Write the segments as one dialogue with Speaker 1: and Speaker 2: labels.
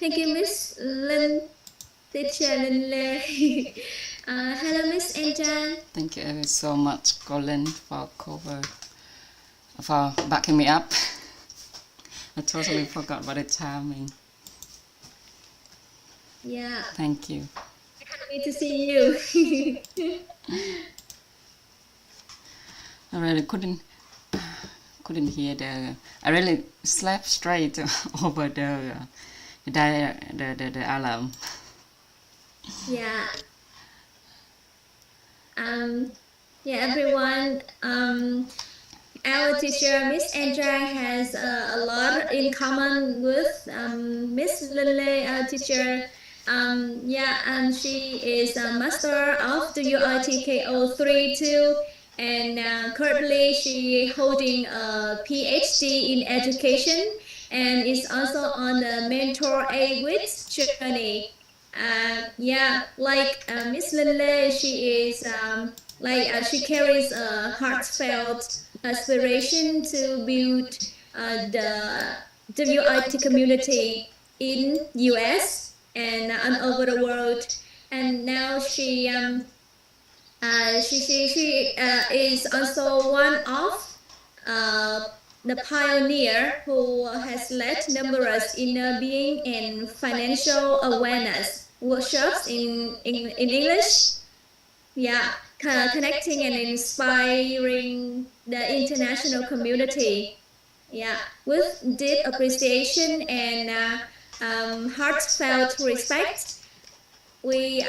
Speaker 1: Thank you, Miss Lin, teacher Lin Lê. Hello, Miss and Trang.
Speaker 2: Thank you ever so much, Colin, for backing me up. I totally forgot about the timing.
Speaker 1: Yeah.
Speaker 2: Thank you.
Speaker 1: I can't wait to see you.
Speaker 2: I really couldn't hear I really slept straight over the alarm.
Speaker 1: Yeah. Yeah, everyone. Our teacher, Miss Trang, has a lot in common with Miss Lele, our teacher. She is a master of the UITKO3 too, and currently she holding a PhD in education and is also on the Mentor A with journey. Miss Lele, she is she carries a heartfelt aspiration to build the WIT community in US and over the world. And now she is also one of the pioneer who has led numerous inner being and financial awareness workshops in English. Yeah, connecting and inspiring the international community. Yeah, with deep appreciation and heartfelt respect, we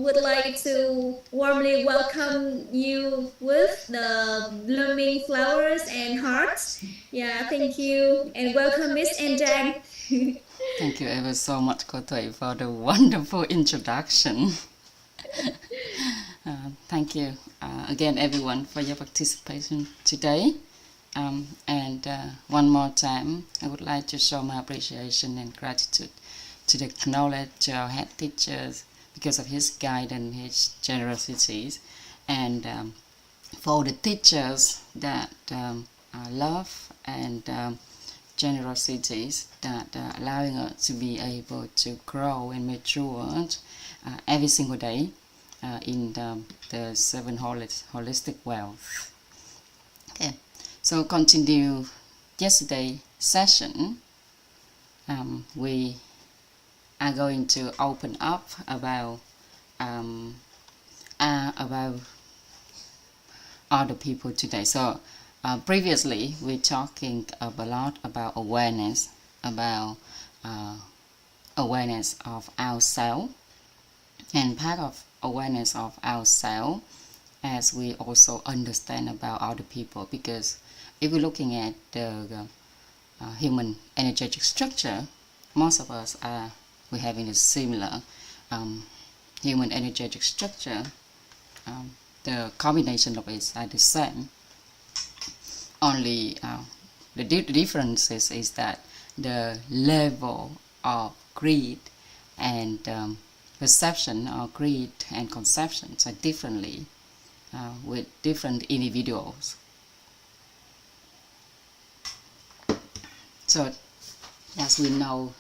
Speaker 1: would like to warmly welcome you with the blooming flowers and hearts. Yeah, thank you and welcome, Miss Trang.
Speaker 2: Thank you ever so much, Kotoi, for the wonderful introduction. Thank you again, everyone, for your participation today. One more time, I would like to show my appreciation and gratitude to the knowledge to our head teachers because of his guidance, his generosities, and for the teachers that love and generosities that allowing us to be able to grow and mature every single day in the seven holistic wealth. Okay, so continue yesterday session. We are going to open up about other people today. So previously we're talking a lot about awareness, awareness of ourselves, and part of awareness of ourselves as we also understand about other people, because if we're looking at the human energetic structure, most of us we're having a similar human energetic structure. The combination of it are the same, only the differences is that the level of greed and perception or greed and conceptions are differently with different individuals. So as we know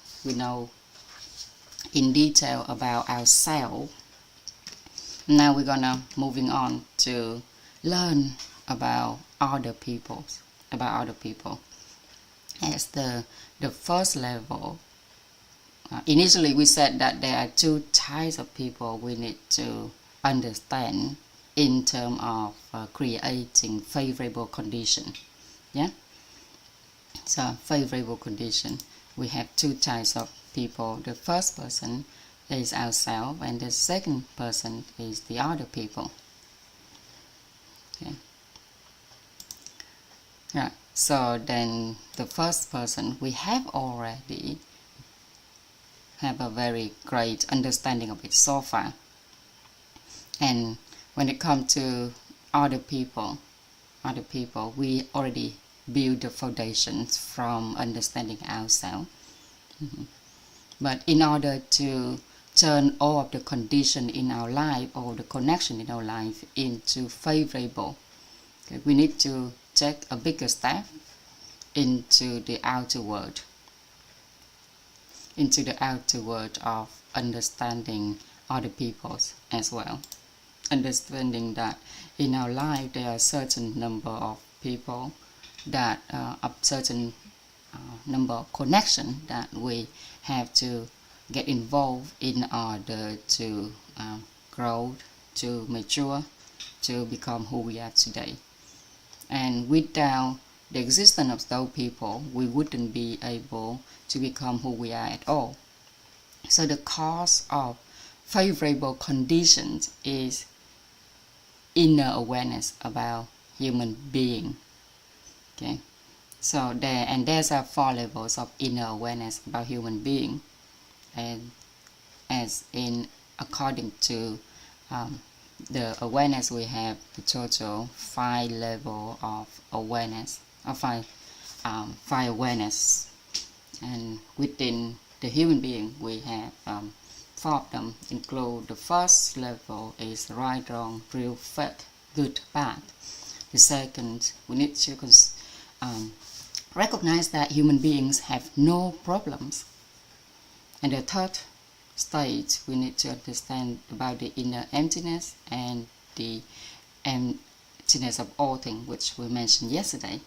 Speaker 2: in detail about ourselves, now we're gonna moving on to learn about other people. As the first level, initially we said that there are two types of people we need to understand in terms of creating favorable condition. Yeah. So favorable condition, we have two types of people. The first person is ourselves, and the second person is the other people. Okay. Right. So then the first person, we have already have a very great understanding of it so far. And when it comes to other people, we already build the foundations from understanding ourselves. But in order to turn all of the condition in our life or the connection in our life into favorable, okay, we need to take a bigger step into the outer world. into the outer world of understanding other peoples as well. Understanding that in our life there are a certain number of people that a certain number of connection that we have to get involved in order to grow, to mature, to become who we are today. And without the existence of those people, we wouldn't be able to become who we are at all. So the cause of favorable conditions is inner awareness about human being. Okay, so there's 4 levels of inner awareness about human being, and as in according to the awareness we have the total 5 level of awareness, or 5 awareness, and within the human being we have 4 of them. Include the first level is right, wrong, real, fake, good, bad. The second, we need to recognize that human beings have no problems. And the third stage, we need to understand about the inner emptiness and the emptiness of all things, which we mentioned yesterday.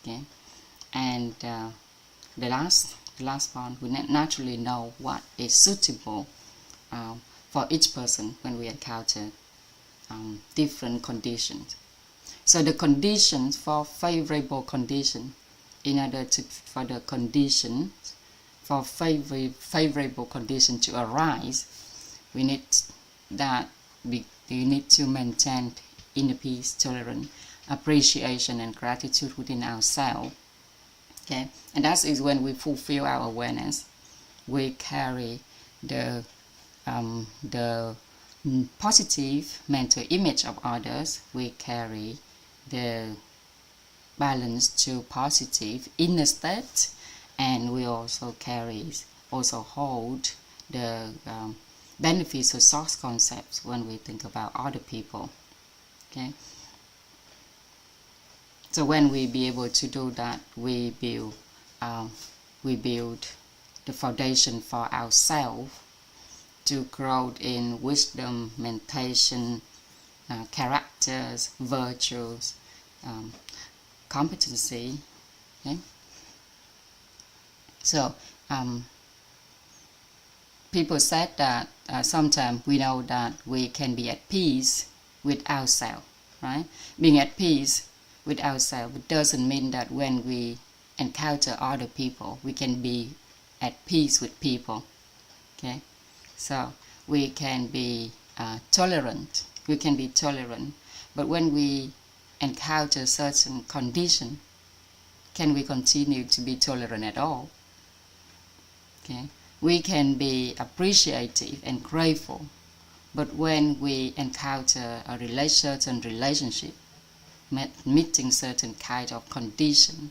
Speaker 2: Okay, and the last one, we naturally know what is suitable for each person when we encounter different conditions. So the conditions for favorable condition, in order for the conditions for favorable condition to arise, we need to maintain inner peace, tolerance, appreciation, and gratitude within ourselves. Okay, and that is when we fulfill our awareness. We carry the positive mental image of others. We carry the balance to positive inner state, and we also hold the benefits of source concepts when we think about other people. Okay, so when we be able to do that, we build the foundation for ourselves to grow in wisdom, meditation, characters, virtues, competency. Okay? So people said that sometimes we know that we can be at peace with ourselves, right? Being at peace with ourselves doesn't mean that when we encounter other people, we can be at peace with people. Okay, so we can be tolerant. We can be tolerant, but when we encounter certain condition, can we continue to be tolerant at all? Okay, we can be appreciative and grateful, but when we encounter a certain relationship, meeting certain kind of condition,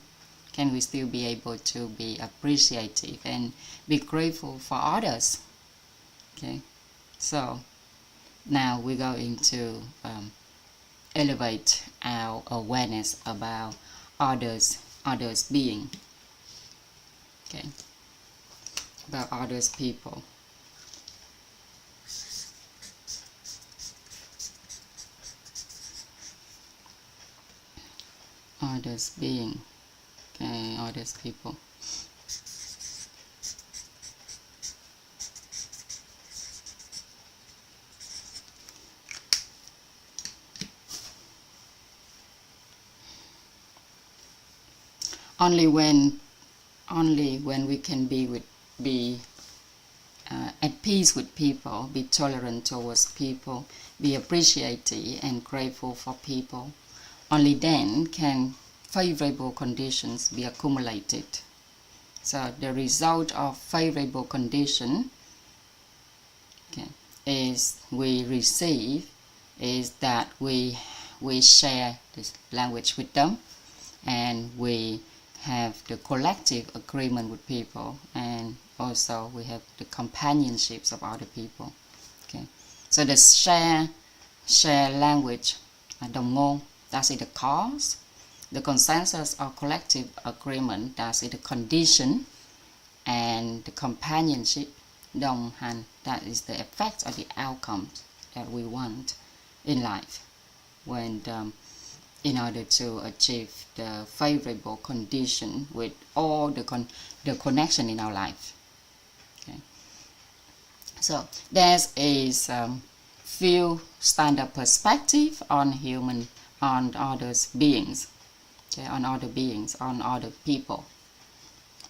Speaker 2: can we still be able to be appreciative and be grateful for others? Okay, so now we're going to elevate our awareness about others being. Okay, about others people. Others being. Okay, others people. Only when we can be at peace with people, be tolerant towards people, be appreciative and grateful for people, only then can favorable conditions be accumulated. So the result of favorable condition, okay, is we receive is that we share this language with them, and we have the collective agreement with people, and also we have the companionships of other people. Okay, so the share language, đồng ngôn, that's the cause. The consensus or collective agreement, that's the condition. and the companionship, đồng hành, that is the effect or the outcome that we want in life when in order to achieve the favorable condition with all the connection in our life. Okay. So there is few standard perspective on other beings, okay, on other beings, on other people,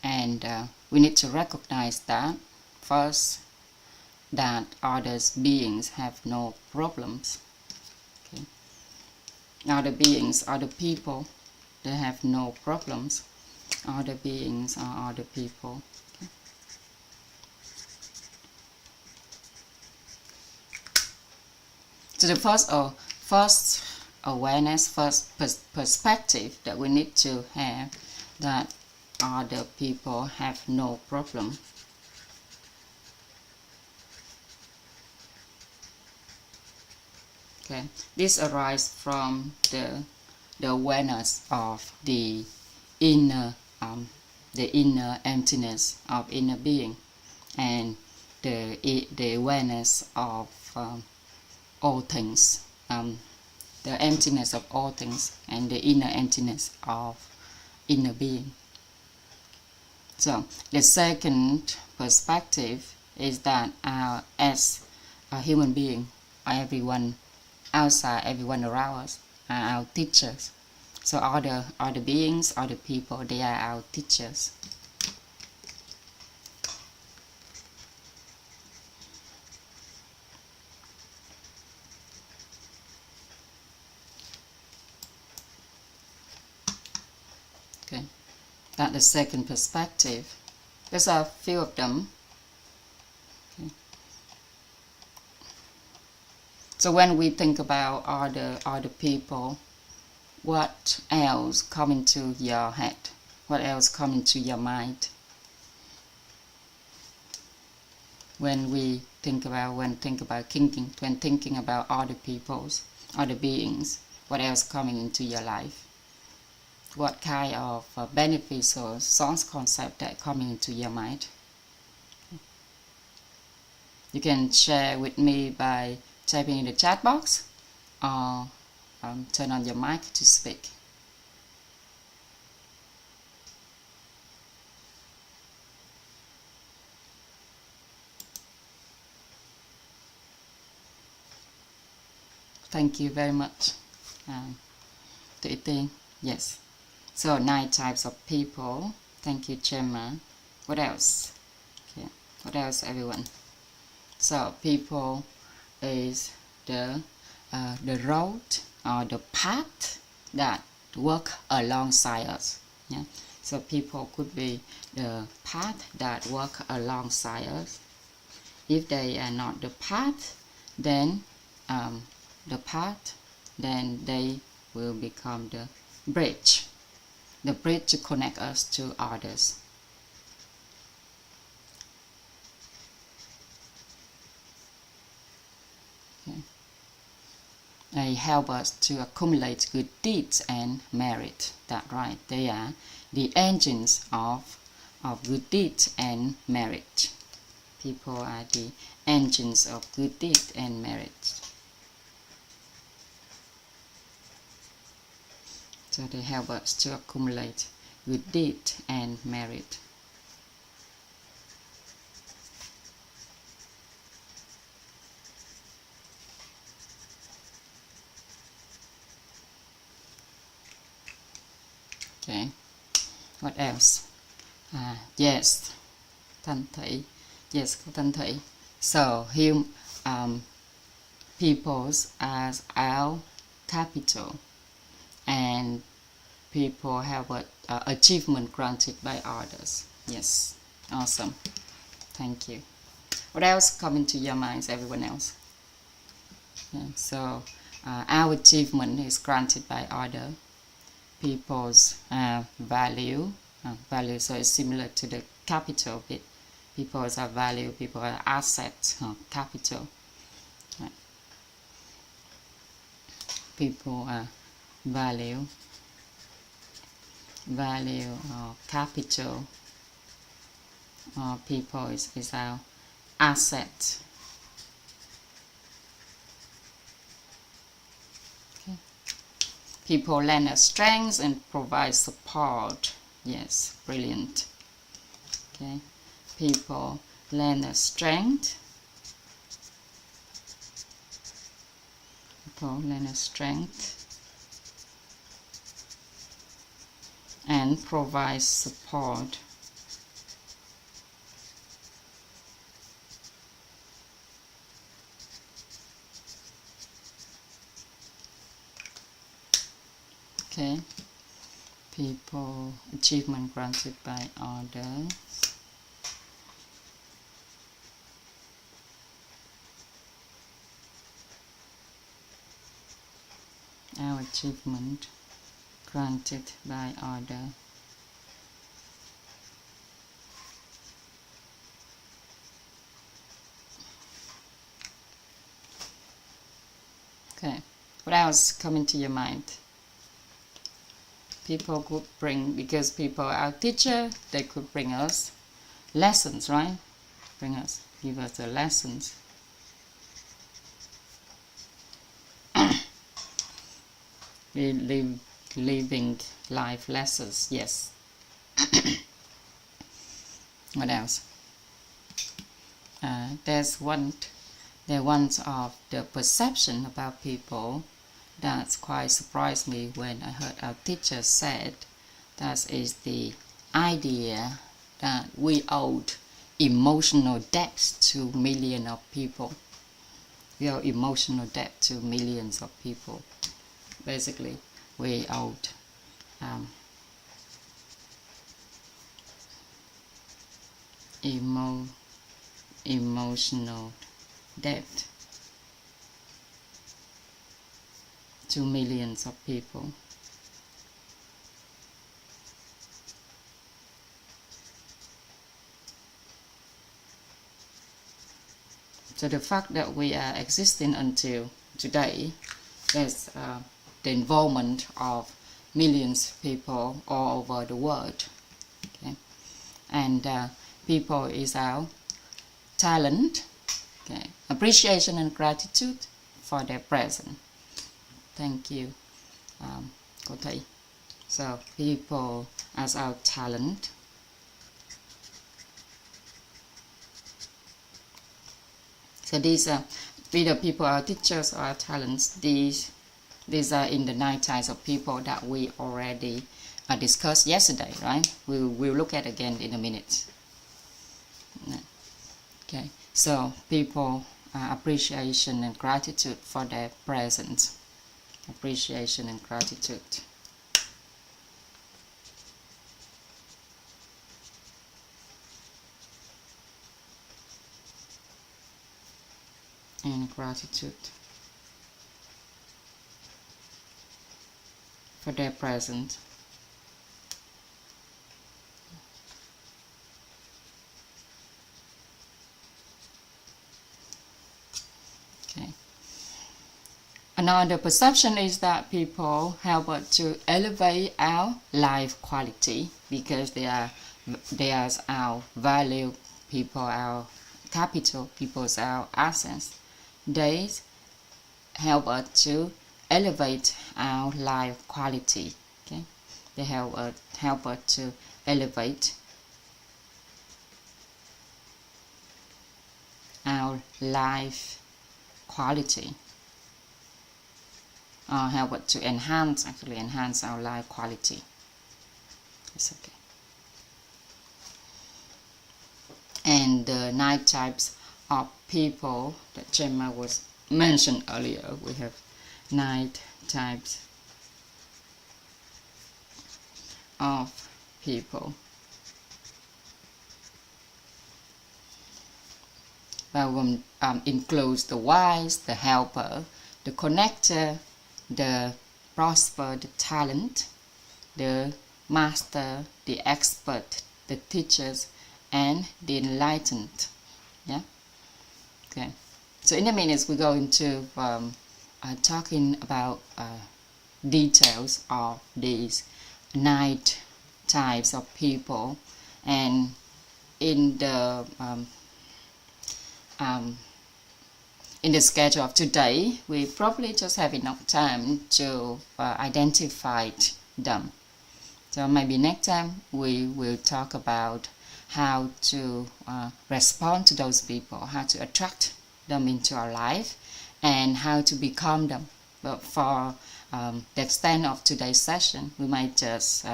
Speaker 2: and we need to recognize that first, that other beings have no problems. Okay. Other beings, other people, they have no problems. Other beings are other people. Okay. So the first awareness, first perspective that we need to have, that other people have no problem. Okay, this arises from the awareness of the inner emptiness of inner being, and the awareness of all things, the emptiness of all things, and the inner emptiness of inner being. So the second perspective is that as a human being, everyone outside, everyone around us are our teachers. So other beings, other people, they are our teachers. Okay, that's the second perspective. There's a few of them. Okay. So when we think about other people, what else come into your head? What else come into your mind? When thinking about other peoples, other beings, what else coming into your life? What kind of benefits or source concept that coming into your mind? You can share with me by typing in the chat box, or turn on your mic to speak. Thank you very much. Tự tin. Yes. So 9 types of people. Thank you, Gemma. What else? Okay. What else, everyone? So people is the road or the path that work alongside us. Yeah. So people could be the path that work alongside us. If they are not the path, then they will become the bridge to connect us to others. Okay. They help us to accumulate good deeds and merit. That's right. They are the engines of good deeds and merit. People are the engines of good deeds and merit. So they help us to accumulate good deeds and merit. Okay, what else? Yes, Thanh Thị. Yes, Thanh Thị. So peoples as our capital, and people have an achievement granted by others. Yes, awesome. Thank you. What else come into your minds, everyone else? Yeah, so our achievement is granted by other people's value. So it's similar to the capital bit. People's are value, people are assets, capital. Right. People are value or capital people is our asset. Okay. People lend us strength and provide support. Yes, brilliant. Okay. People lend us strength. People lend us strength and provide support. Okay. People, achievement granted by others. Our achievement granted by order. Okay, what else coming to your mind? People could bring, because people are our teacher, they could bring us lessons, right? Give us the lessons. Living life lessons, yes. What else? There's one of the perception about people that quite surprised me when I heard our teacher said that is the idea that we owed emotional debt to millions of people. We owe emotional debt to millions of people. Basically, we owed emotional debt to millions of people. So the fact that we are existing until today is the involvement of millions of people all over the world. Okay? And people is our talent, okay? Appreciation and gratitude for their present. Thank you, cô thầy. So people as our talent. So these are either people, our teachers, or our talents. These are in the 9 types of people that we already discussed yesterday, right? We'll look at again in a minute. Okay, so people, appreciation and gratitude for their presence. Appreciation and gratitude. And gratitude for their present. Okay. Another perception is that people help us to elevate our life quality because they are our value, people, our capital, people's our assets. They help us to elevate our life quality. Okay, they help us to elevate our life quality. Help us to enhance our life quality. It's okay. And the 9 types of people that Gemma was mentioned earlier. We have 9 types of people. Well, includes the wise, the helper, the connector, the prosper, the talent, the master, the expert, the teachers, and the enlightened. Yeah. Okay. So in a minute we go into talking about details of these 9 types of people, and in the schedule of today, we probably just have enough time to identify them. So maybe next time we will talk about how to respond to those people, how to attract them into our life, and how to become them. But for the extent of today's session, we might just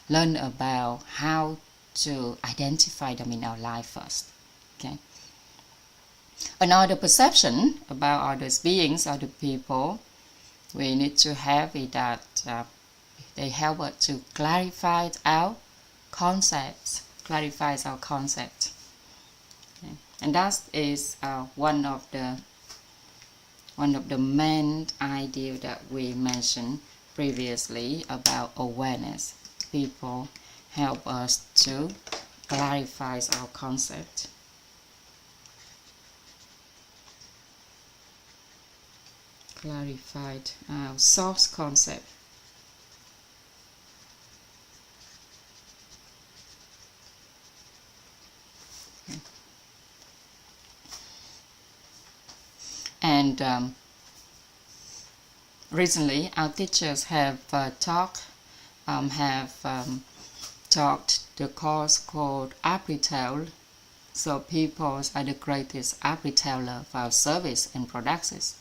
Speaker 2: learn about how to identify them in our life first. Okay. Another perception about other beings, other people, we need to have is that they help us to clarify our concepts. Okay. And that is one of the main ideas that we mentioned previously about awareness. People help us to clarify our concept. Clarified our source concept. Okay. And recently, our teachers have taught the course called Appretail. So people are the greatest appretailers of our service and products.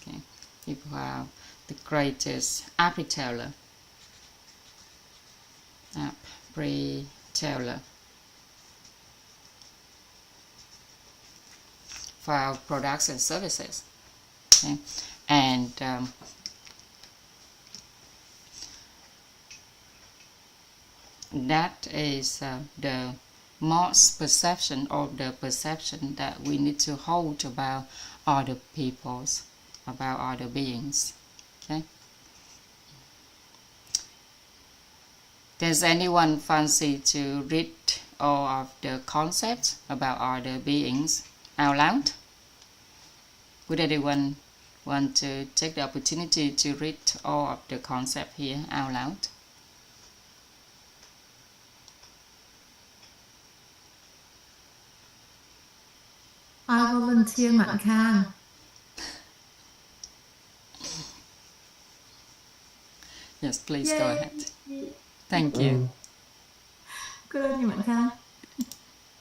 Speaker 2: Okay. People are the greatest appretailers for our products and services. Okay. And that is the most perception of the perception that we need to hold about other peoples, about other beings. Okay. Does anyone fancy to read all of the concepts about other beings out loud? Would anyone want to take the opportunity to read all of the concepts here out loud?
Speaker 3: I volunteer Mạnh Khang.
Speaker 2: Yes, please go ahead. Thank you.
Speaker 3: Good on you, Mạnh Khang.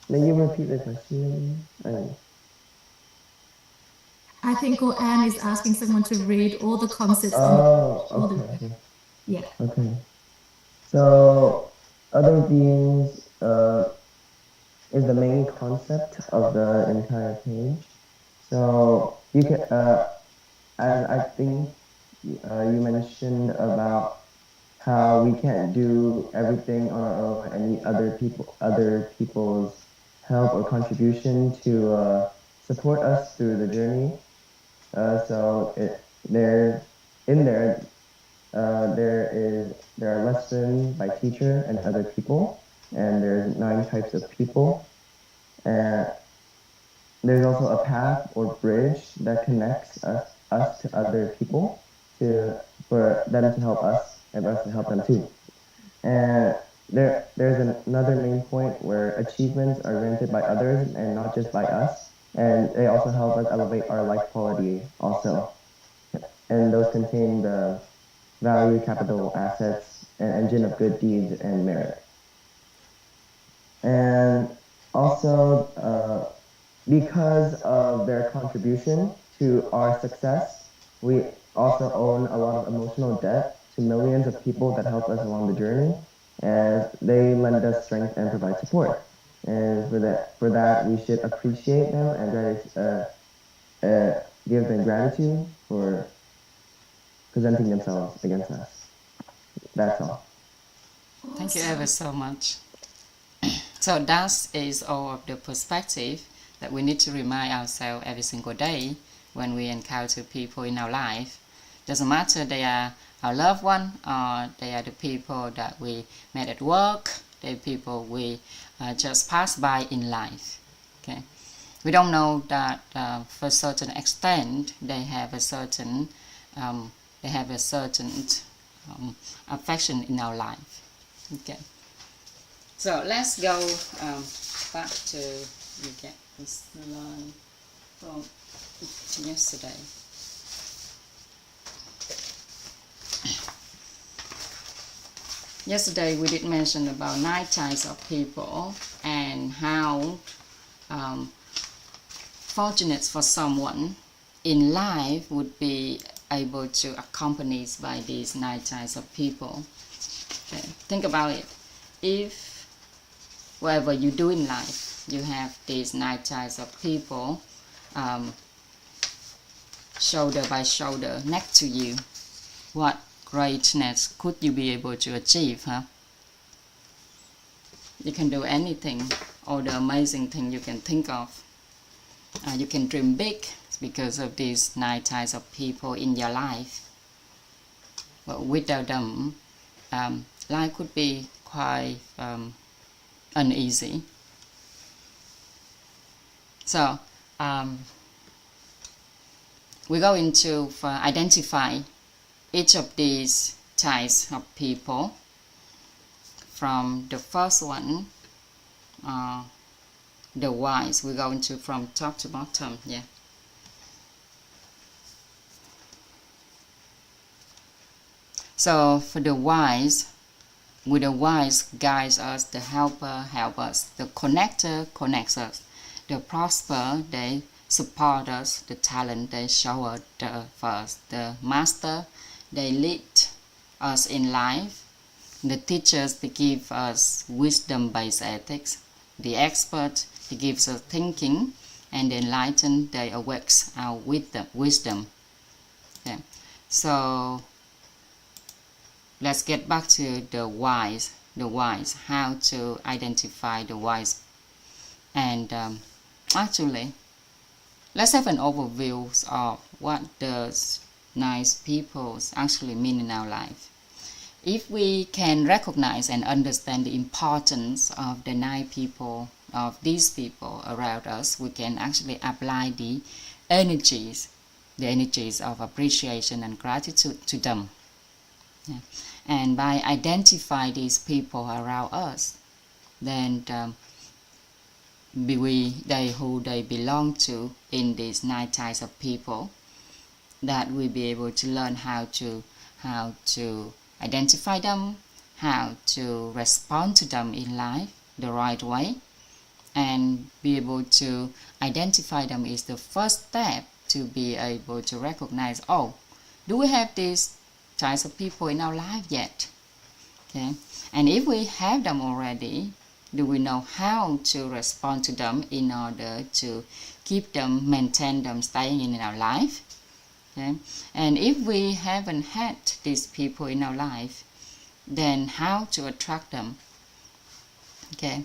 Speaker 4: May you repeat the question?
Speaker 3: I think Quảng is asking someone to read all the concepts.
Speaker 4: Okay.
Speaker 3: Yeah.
Speaker 4: Okay. So, other beings is the main concept of the entire page. So you can, as I think you mentioned about how we can't do everything on our own and need other people's help or contribution to support us through the journey. So there are lessons by teacher and other people, and there's 9 types of people. And there's also a path or bridge that connects us to other people for them to help us and us to help them too. And there's another main point where achievements are granted by others and not just by us, and they also help us elevate our life quality also. And those contain the value, capital, assets, and engine of good deeds and merit. And also, because of their contribution to our success, we also own a lot of emotional debt to millions of people that help us along the journey, and they lend us strength and provide support. And for that, we should appreciate them and give them gratitude for presenting themselves against us. That's all.
Speaker 2: Thank you ever so much. So that is all of the perspective that we need to remind ourselves every single day when we encounter people in our life. Doesn't matter they are our loved one or they are the people that we met at work, the people we just passed by in life. Okay, we don't know that for a certain extent they have a certain affection in our life. Okay. So let's go back to you get this line from yesterday. Yesterday we did mention about 9 types of people and how fortunate for someone in life would be able to accompanied by these 9 types of people. Okay, think about it. If whatever you do in life, you have these 9 types of people shoulder by shoulder next to you, what greatness could you be able to achieve, huh? You can do anything, all the amazing thing you can think of. You can dream big because of these 9 types of people in your life. But without them, life could be quite uneasy. So we're going to identify each of these types of people. From the first one, the wise. We're going to from top to bottom. Yeah. So for the wise, with the wise guides us, the helper help us, the connector connects us, the prosper they support us, the talent they show us first, the master they lead us in life, the teachers they give us wisdom-based ethics, the expert they gives us thinking, and the enlightened they awakes our wisdom. Okay. So let's get back to the wise. The wise, how to identify the wise. And actually, let's have an overview of what does nice people actually mean in our life. If we can recognize and understand the importance of the 9 people, of these people around us, we can actually apply the energies of appreciation and gratitude to them. Yeah. And by identifying these people around us, then who they belong to in these 9 types of people, that we'll be able to learn how to identify them, how to respond to them in life the right way, and be able to identify them is the first step to be able to recognize, oh, do we have these types of people in our life yet? Okay, and if we have them already, do we know how to respond to them in order to keep them, maintain them, staying in our life? Okay, and if we haven't had these people in our life, then how to attract them? Okay,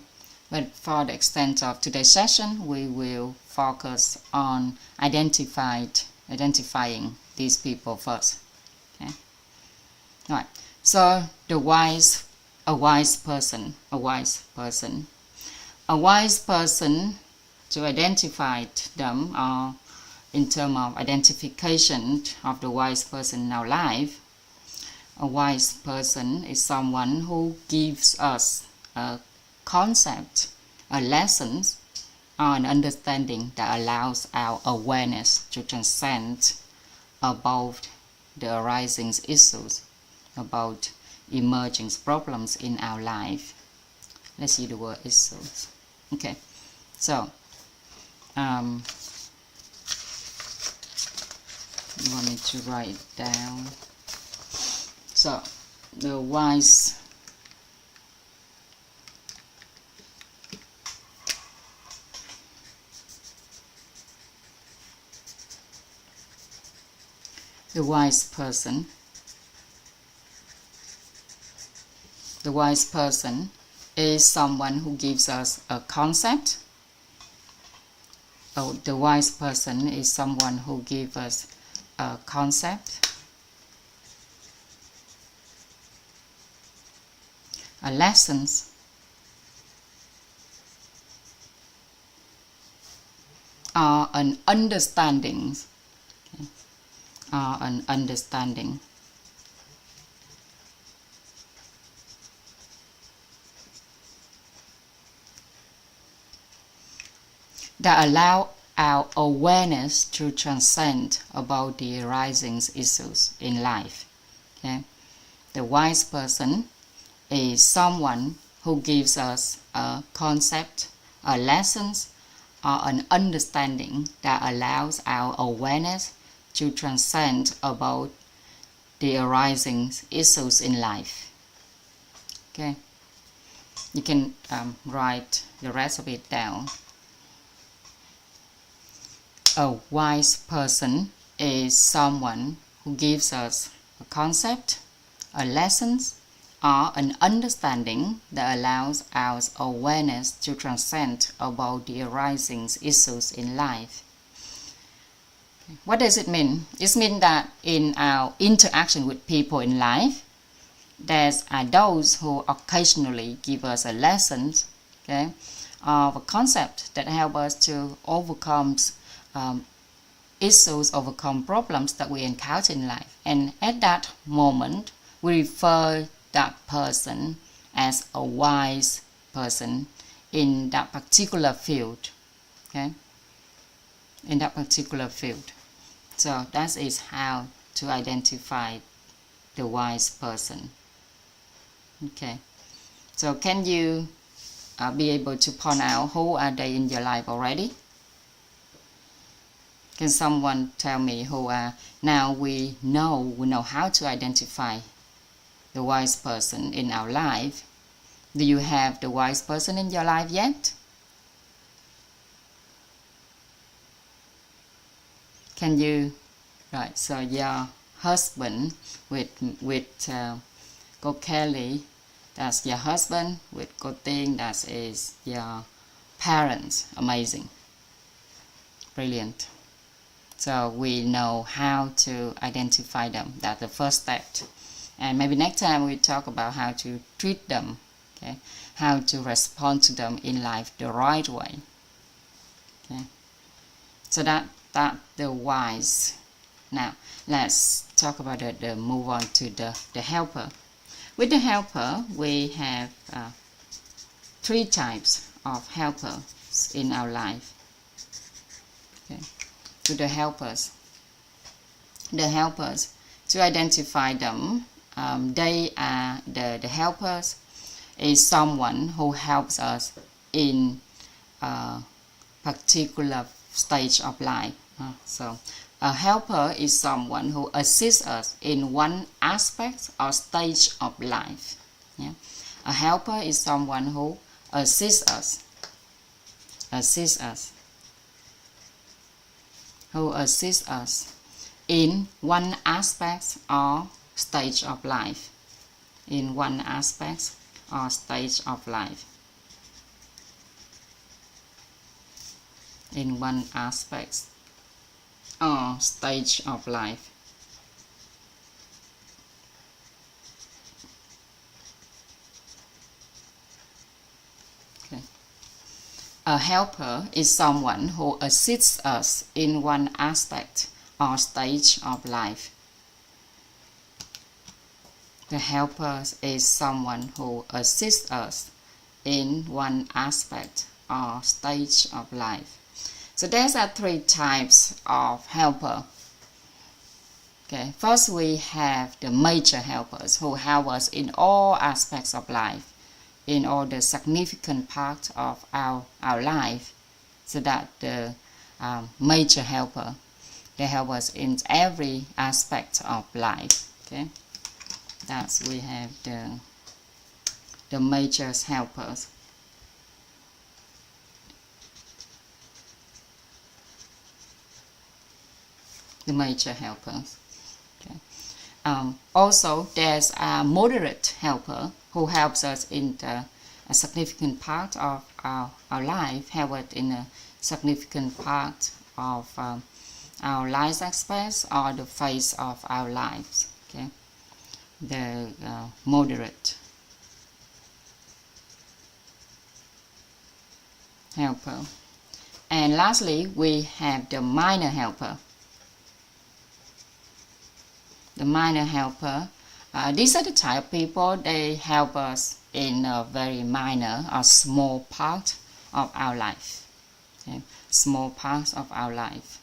Speaker 2: but for the extent of today's session, we will focus on identifying these people first. Okay, all right. So a wise person, to identify them, or in terms of identification of the wise person in our life, a wise person is someone who gives us a concept, a lesson, or an understanding that allows our awareness to transcend above the arising issues, about emerging problems in our life. Let's see the word issues. Okay, so you want me to write it down. So the wise person is someone who gives us a concept. The wise person is someone who gives us a concept, a lessons, or an understanding, that allow our awareness to transcend about the arising issues in life. Okay? The wise person is someone who gives us a concept, a lessons, or an understanding that allows our awareness to transcend about the arising issues in life. Okay, you can write the rest of it down. A wise person is someone who gives us a concept, a lessons, or an understanding that allows our awareness to transcend about the arising issues in life. What does it mean? It means that in our interaction with people in life, there's those who occasionally give us a lessons, okay, of a concept that help us to overcome issues, overcome problems that we encounter in life. And at that moment, we refer that person as a wise person in that particular field. Okay? In that particular field. So that is how to identify the wise person. Okay. So can you be able to point out who are they in your life already? Can someone tell me who are? Now we know how to identify the wise person in our life. Do you have the wise person in your life yet? Can you? Right, so your husband with cô Kelly, that's your husband. With cô Tiên, that is your parents. Amazing. Brilliant. So we know how to identify them. That's the first step. And maybe next time we talk about how to treat them, okay? How to respond to them in life the right way. Okay? So that the wise. Now let's talk about the move on to the helper. With the helper, we have 3 types of helpers in our life. Okay? To the helpers, to identify them. They are the helpers is someone who helps us in a particular stage of life. So a helper is someone who assists us in one aspect or stage of life. Yeah? A helper is someone who assists us. Who assists us in one aspect or stage of life. In one aspect or stage of life. In one aspect or stage of life. Okay. A helper is someone who assists us in one aspect or stage of life. The helper is someone who assists us in one aspect or stage of life. So there are 3 types of helper. Okay, first we have the major helpers who help us in all aspects of life, in all the significant parts of our life. So that the major helper, they help us in every aspect of life. Okay. That's we have the major helpers. The major helpers. Okay. Also, there's a moderate helper who helps us in a significant part of our life, help us in a significant part of our life aspects or the phase of our lives. Okay. The moderate helper. And lastly, we have the minor helper. The minor helper, these are the type of people, they help us in a very minor or small part of our life. Okay. small parts of our life.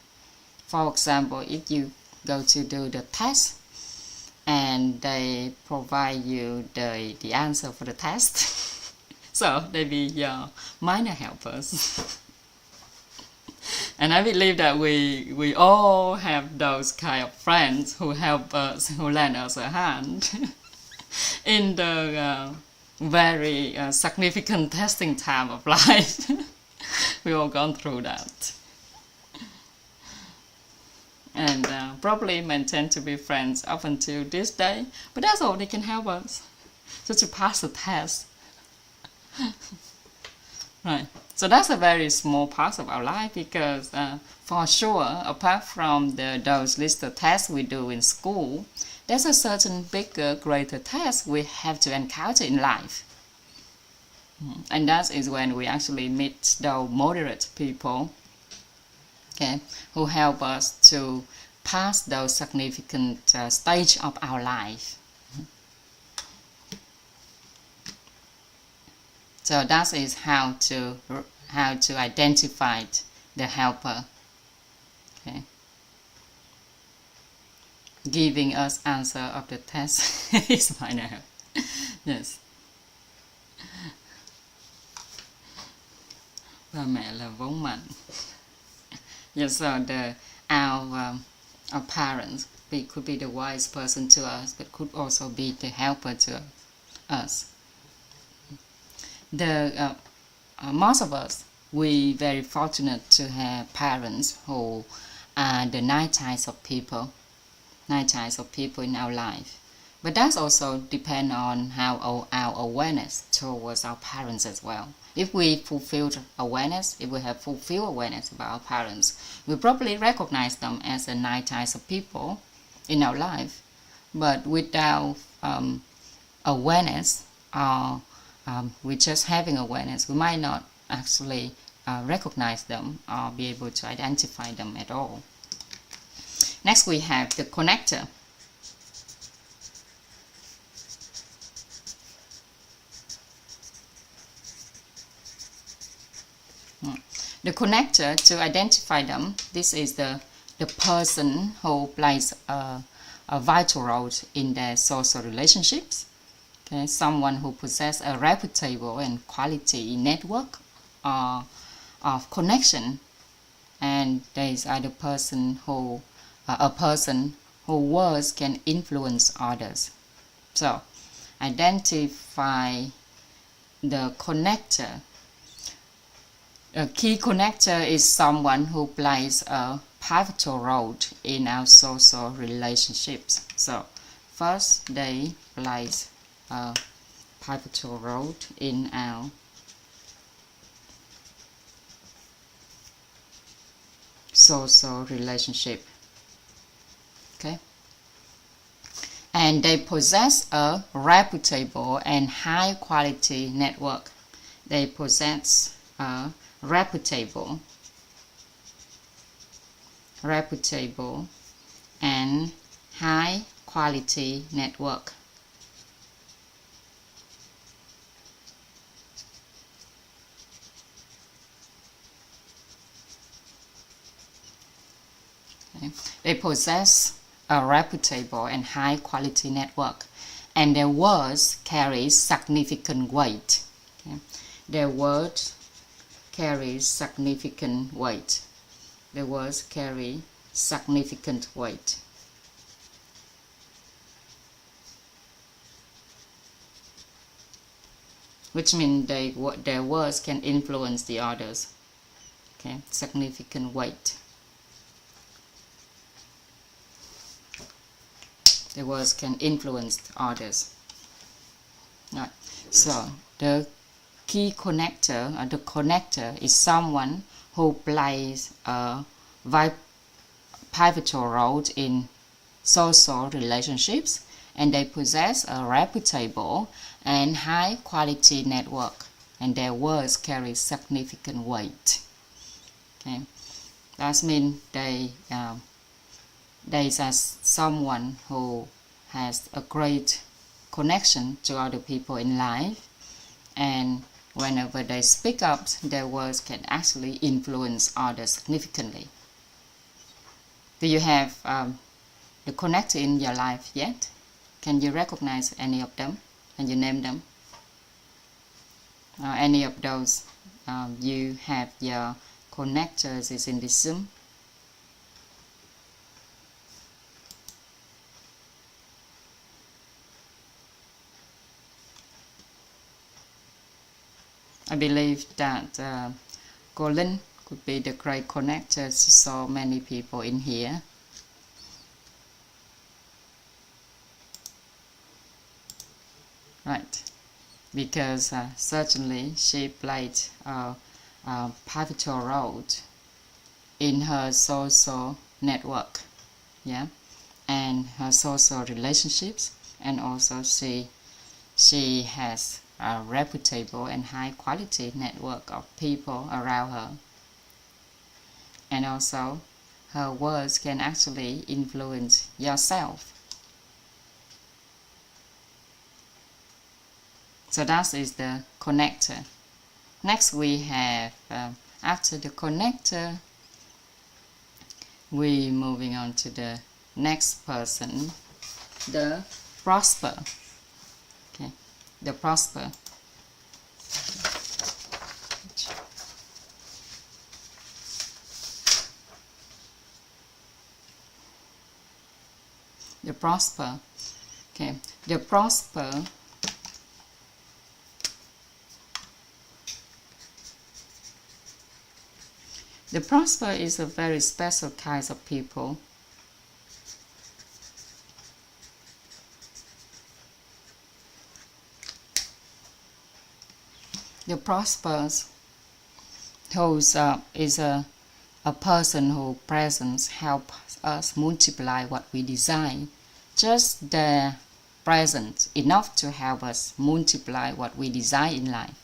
Speaker 2: For example, if you go to do the test and they provide you the answer for the test, so they be your minor helpers. And I believe that we all have those kind of friends who help us, who lend us a hand in the very significant testing time of life. We all gone through that. And probably maintain to be friends up until this day, but that's all they can help us, just to pass the test. Right. So that's a very small part of our life, because for sure, apart from those listed tests we do in school, there's a certain bigger, greater test we have to encounter in life. And that is when we actually meet those moderate people, okay, who help us to pass those significant stage of our life. So that is how to identify the helper, okay, giving us answer of the test is minor help. Yes. Ba mẹ là vốn mạnh. Yes, so our parents could be the wise person to us, but could also be the helper to us. Most of us, we very fortunate to have parents who are the nice types of people in our life. But that's also depend on how our awareness towards our parents as well. If we have fulfilled awareness about our parents, we probably recognize them as the nice types of people in our life. But without awareness, or with just having awareness, we might not actually recognize them or be able to identify them at all. Next, we have the connector. The connector, to identify them, this is the person who plays a vital role in their social relationships. Okay, someone who possesses a reputable and quality network of connection, and these are the person who words can influence others. So, identify the connector. A key connector is someone who plays a pivotal role in our social relationships. So, first, they plays a pivotal role in our social relationship. Okay, and they possess a reputable and high quality network. They possess a reputable and high quality network. Okay. They possess a reputable and high quality network, and their words carry significant weight. Okay. Their words carry significant weight. The words carry significant weight. Which means their words can influence the others. Okay, significant weight. The words can influence others. Right. So the key connector, the connector, is someone who plays a pivotal role in social relationships, and they possess a reputable and high quality network, and their words carry significant weight. Okay, that means they are someone who has a great connection to other people in life, and whenever they speak up, their words can actually influence others significantly. Do you have the connector in your life yet? Can you recognize any of them? Can you name them? Any of those you have your connectors is in this Zoom? I believe that Colin could be the great connector to so many people in here. Right, because certainly she played a pivotal role in her social network, yeah, and her social relationships, and also she has a reputable and high quality network of people around her, and also her words can actually influence yourself. So that is the connector. Next we have, after the connector, we moving on to the next person, the prosper. Okay, the prosper. The prosper. Okay, the prosper. The prosper is a very special kind of people. The prosper is a person who presence helps us multiply what we desire. Just their presence enough to help us multiply what we desire in life.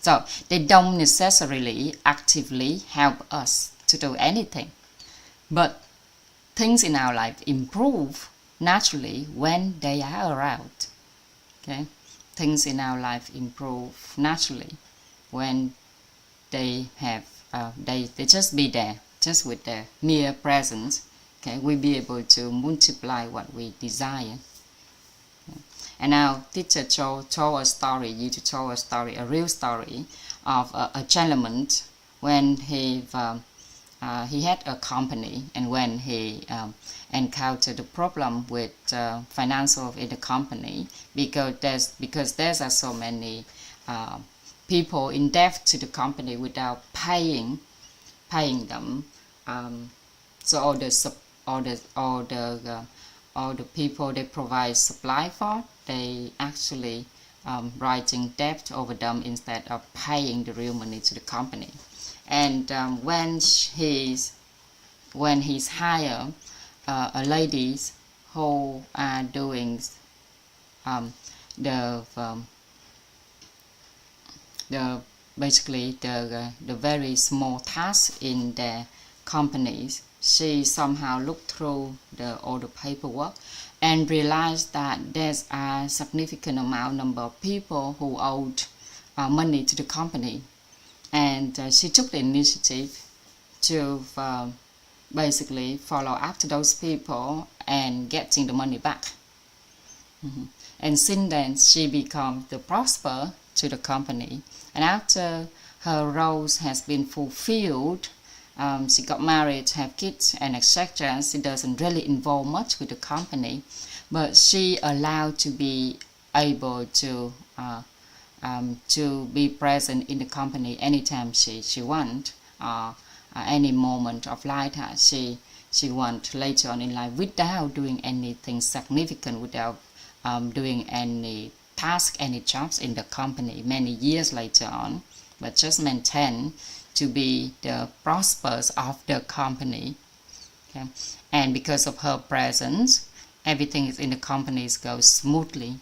Speaker 2: So they don't necessarily actively help us to do anything, but things in our life improve naturally when they are around. Okay, things in our life improve naturally when they have they just be there, just with their mere presence. Okay, we'll be able to multiply what we desire. And now teacher told a story, a real story of a gentleman when he had a company, and when he encountered a problem with financial in the company, because there's so many people in debt to the company without paying them. So all the people they provide supply for, they actually writing debt over them instead of paying the real money to the company. And when he's hired a ladies who are doing basically the very small tasks in their companies, she somehow looked through all the paperwork and realized that there's a significant number of people who owed money to the company, and she took the initiative to basically follow after those people and getting the money back. And since then she became the prosper to the company, and after her roles has been fulfilled, she got married, have kids, and etc. She doesn't really involve much with the company, but she allowed to be able to be present in the company anytime she want, any moment of life she want later on in life, without doing anything significant, without doing any task, any jobs in the company many years later on, but just maintain to be the prospers of the company. Okay, and because of her presence, everything in the companies goes smoothly,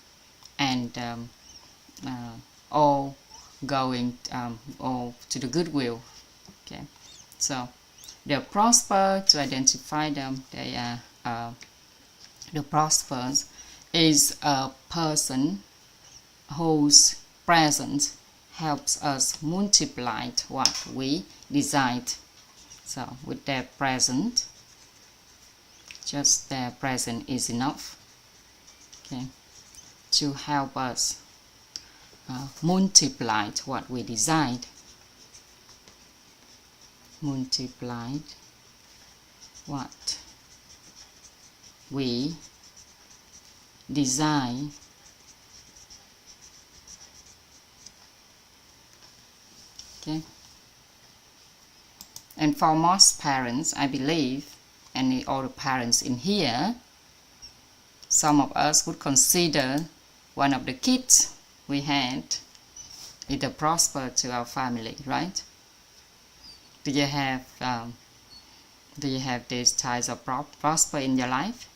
Speaker 2: and all going all to the goodwill. Okay, so the prosper, to identify them, they are the prospers is a person whose presence helps us multiply what we desired. So with their present, just their present is enough, okay, to help us multiply what we desired. Multiplied what we desire. Okay. And for most parents, I believe, and all the parents in here, some of us would consider one of the kids we had is a prosper to our family, right? Do you have these types of prosper in your life?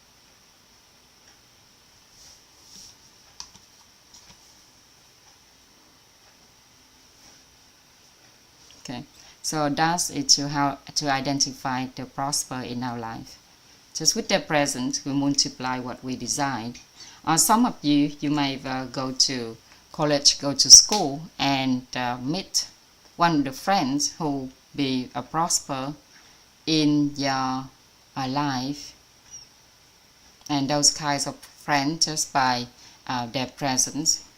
Speaker 2: Okay, so that's it to how to identify the prosper in our life. Just with the present, we multiply what we desired. Some of you may go to college, go to school, and meet one of the friends who be a prosper in your life. And those kinds of friends, just by their presence,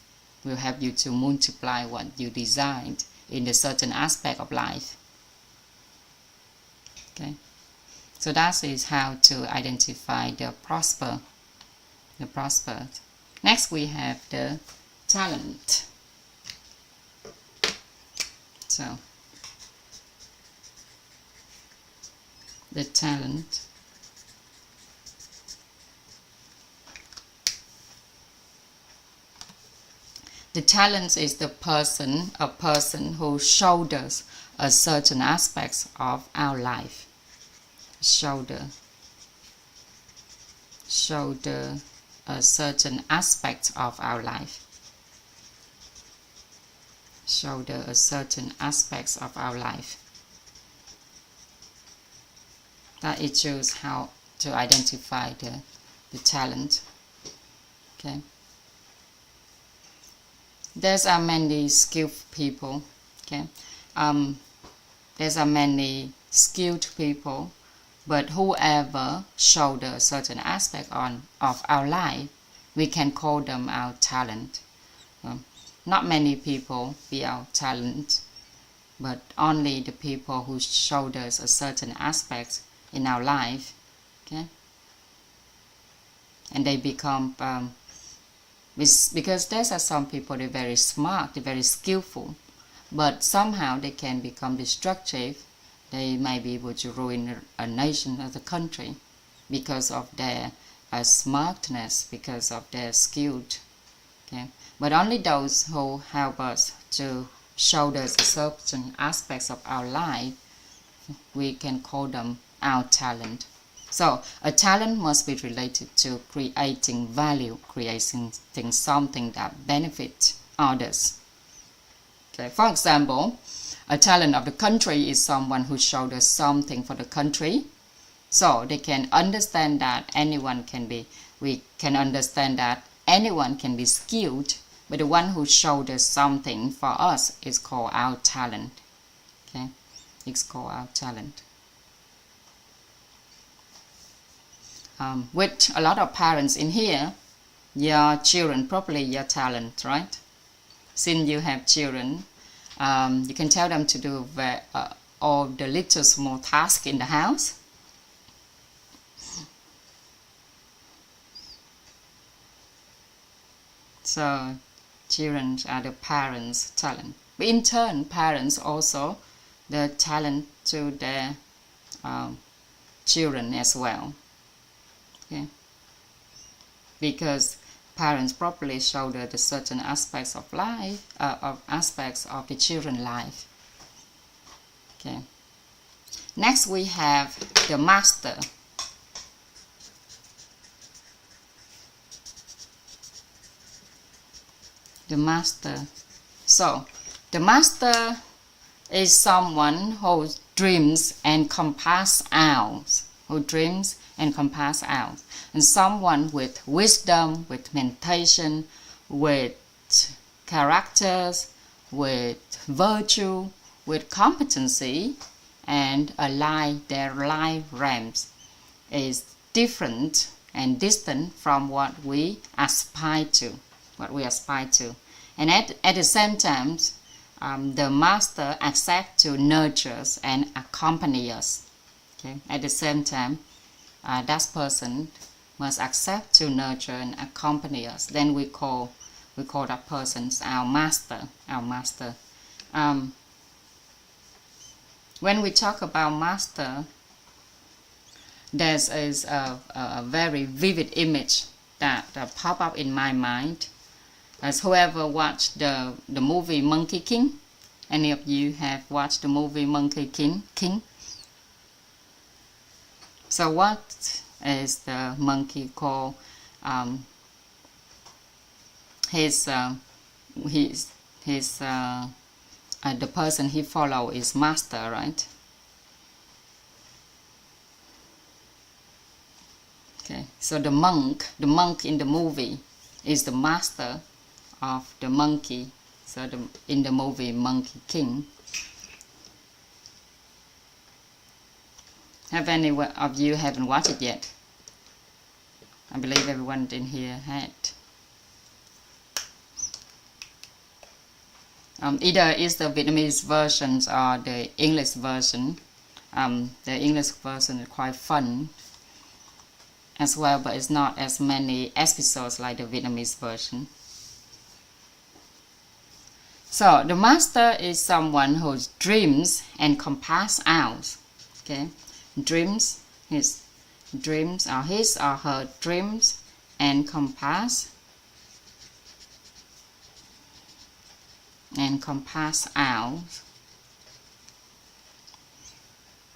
Speaker 2: will help you to multiply what you desired in a certain aspect of life. Okay, so that is how to identify the prosper. The prosper. Next, we have the talent. So, the talent. The talent is a person who shoulders a certain aspects of our life. Shoulder a certain aspect of our life. Shoulder a certain aspects of our life. That it shows how to identify the talent. Okay. There's many skilled people. Okay. There's many skilled people, but whoever shoulder a certain aspect of our life, we can call them our talent. Not many people be our talent, but only the people who shoulders a certain aspect in our life, okay, and they become because there are some people, they're very smart, they're very skillful, but somehow they can become destructive. They may be able to ruin a nation or the country because of their smartness, because of their skill. Okay, but only those who help us to shoulder certain aspects of our life, we can call them our talent. So a talent must be related to creating value, creating something that benefits others. Okay, for example, a talent of the country is someone who shoulders something for the country, so they can understand that we can understand that anyone can be skilled, but the one who shoulders something for us is called our talent. Okay, it's called our talent. With a lot of parents in here, your children probably your talent, right? Since you have children, you can tell them to do all the little small tasks in the house. So children are the parents' talent. But in turn, parents also the talent to their children as well. Okay? Because parents properly shoulder the certain aspects of life, aspects of the children's life. Okay. Next we have the master. The master. So, the master is someone who dreams and compass out. And someone with wisdom, with meditation, with characters, with virtue, with competency, and their life realms is different and distant from what we aspire to. And at the same time, the master accepts to nurture us and accompany us. Okay? At the same time, that person must accept to nurture and accompany us. Then we call that person our master. When we talk about master, there is a very vivid image that pop up in my mind. As whoever watched the movie Monkey King, any of you have watched the movie Monkey King? So what is the monkey called? The person he follow is master, right? Okay, so the monk in the movie is the master of the monkey. So in the movie Monkey King. Have any of you haven't watched it yet? I believe everyone in here had. Either is the Vietnamese version or the English version. The English version is quite fun as well, but it's not as many episodes like the Vietnamese version. So the master is someone whose dreams encompass ours. Okay, his or her dreams encompass ours.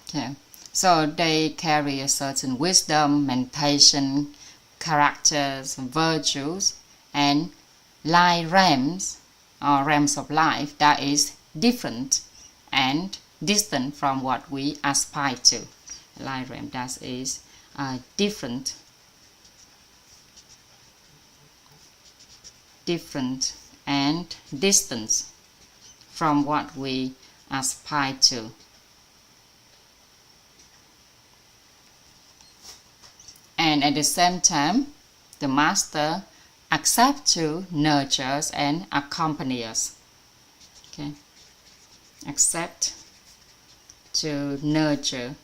Speaker 2: Okay, so they carry a certain wisdom, meditation, characters, virtues, and life realms or realms of life that is different and distant from what we aspire to. Life realm that is different and distant from what we aspire to. And at the same time, the master accepts to nurture us and accompany us. Okay, accept to nurture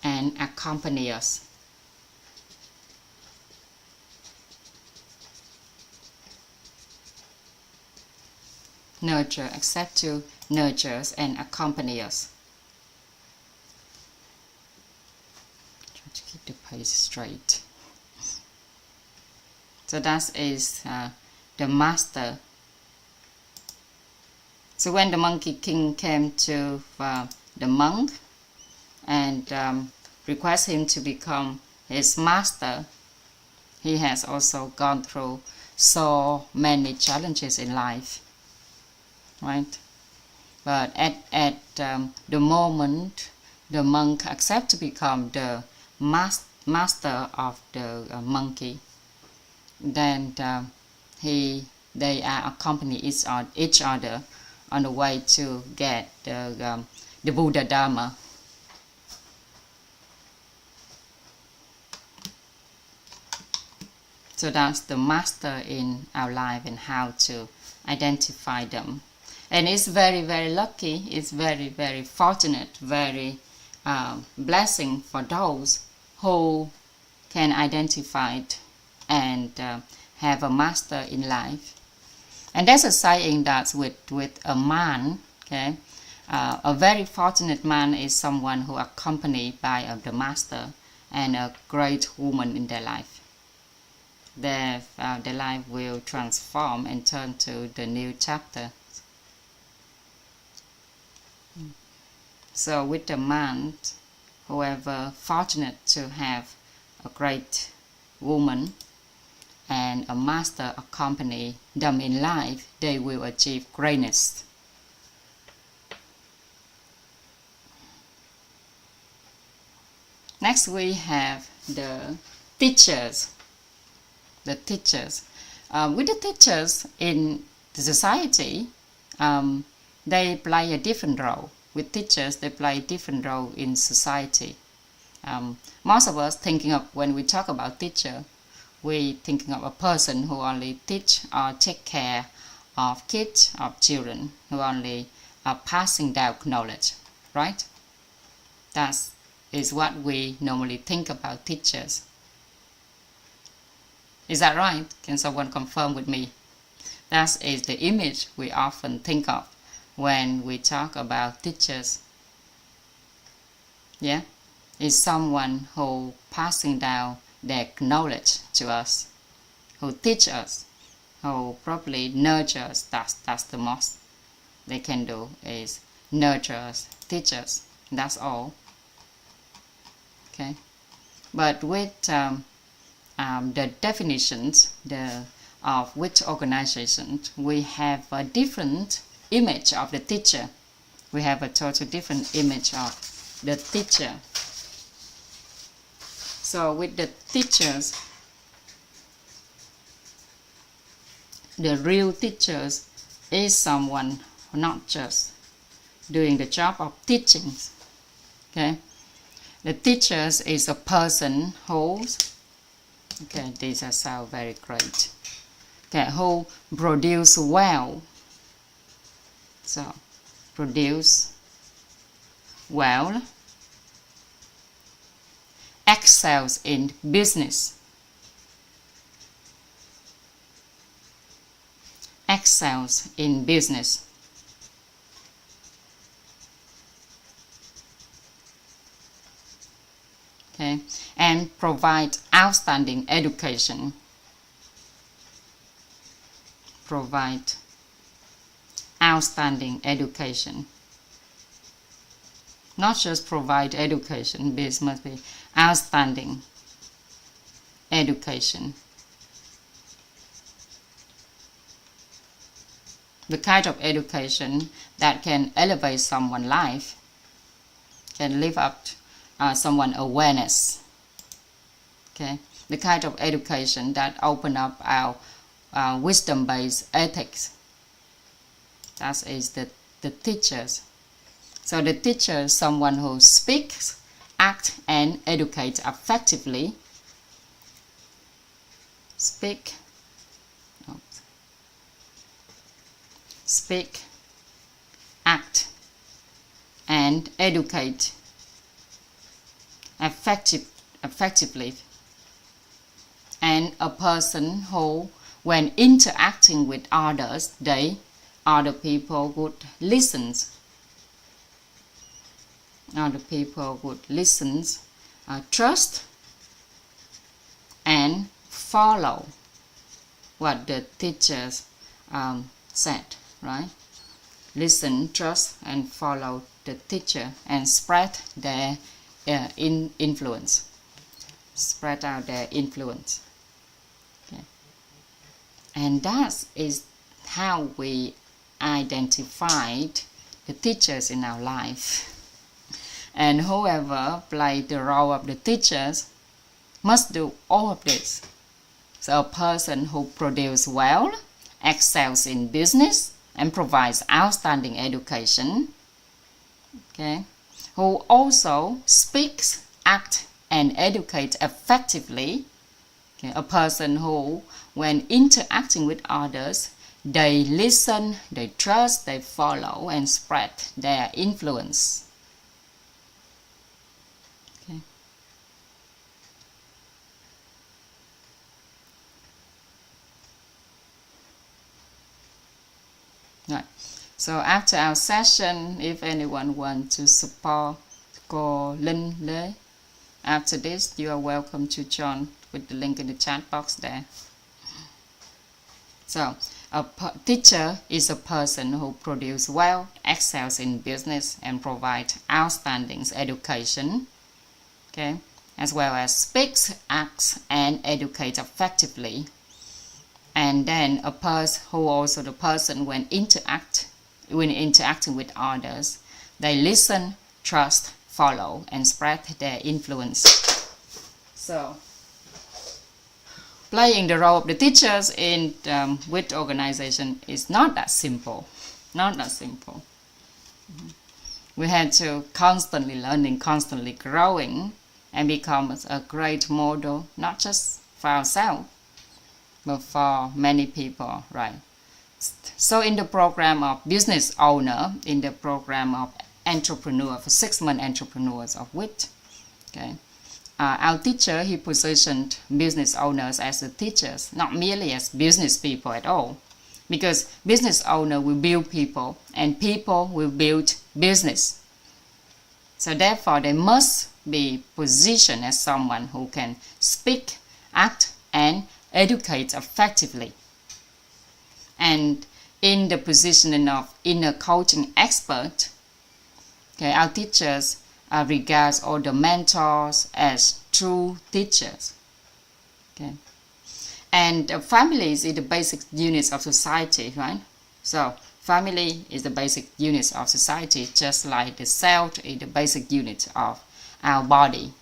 Speaker 2: and accompany us. Nurture, accept to nurture us and accompany us. Try to keep the pace straight. So that is the master. So when the Monkey King came to the monk and request him to become his master, he has also gone through so many challenges in life, right? But at the moment the monk accepts to become the master of the monkey, then they are accompany each other on the way to get the Buddha Dharma. So that's the master in our life and how to identify them. And it's very, very lucky, it's very, very fortunate, very blessing for those who can identify it and have a master in life. And there's a saying that with a man, okay, a very fortunate man is someone who accompanied by the master and a great woman in their life. Their life will transform and turn to the new chapter. So with the man, whoever fortunate to have a great woman and a master accompany them in life, they will achieve greatness. Next we have the teachers. with the teachers in the society, they play a different role. With teachers, they play a different role in society. Most of us thinking of, when we talk about teacher, we thinking of a person who only teach or take care of kids, of children, who only are passing down knowledge, right? That is what we normally think about teachers. Is that right? Can someone confirm with me? That is the image we often think of when we talk about teachers. Yeah? Is someone who passing down their knowledge to us, who teach us, who probably nurture us. That's the most they can do, is nurture us, teach us. That's all. Okay? But with the definitions of which organization, we have a different image of the teacher. We have a total different image of the teacher. So with the teachers, the real teachers is someone not just doing the job of teaching. Okay? The teachers is a person who's, okay, these are sound very great. Okay, who produce well. So, produce well, excels in business, excels in business. Okay, and provide outstanding education. Provide outstanding education. Not just provide education, this must be outstanding education. The kind of education that can elevate someone's life, can lift up someone's awareness. Okay, the kind of education that open up our wisdom-based ethics. That is the teachers. So the teacher is someone who speaks, acts, and educates effectively. Speak, act, and educate effectively. And a person who, when interacting with others, other people would listen. Other people would listen, trust, and follow what the teachers said, right? Listen, trust, and follow the teacher, and spread their influence. Spread out their influence. Okay. And that is how we identified the teachers in our life. And whoever played the role of the teachers must do all of this. So a person who produces well, excels in business, and provides outstanding education. Okay, who also speaks, acts, and educates effectively. Okay, a person who, when interacting with others, they listen, they trust, they follow, and spread their influence. Okay. Right. So after our session, if anyone wants to support cô Linh Lê, after this, you are welcome to join with the link in the chat box there. So, a teacher is a person who produces well, excels in business, and provides outstanding education, okay, as well as speaks, acts, and educates effectively. And then a person who also the person when interacting with others, they listen, trust, follow, and spread their influence. So playing the role of the teachers in with organization is not that simple. Not that simple. We had to constantly learning, constantly growing, and become a great model, not just for ourselves, but for many people, right? So in the program of business owner, in the program of entrepreneur, for 6-month entrepreneurs of WIT, okay, our teacher, he positioned business owners as the teachers, not merely as business people at all. Because business owner will build people and people will build business. So therefore, they must be positioned as someone who can speak, act, and educate effectively. And in the positioning of inner coaching expert, okay, our teachers regards all the mentors as true teachers. Okay. And families is the basic units of society, right? So family is the basic units of society, just like the cell is the basic unit of our body.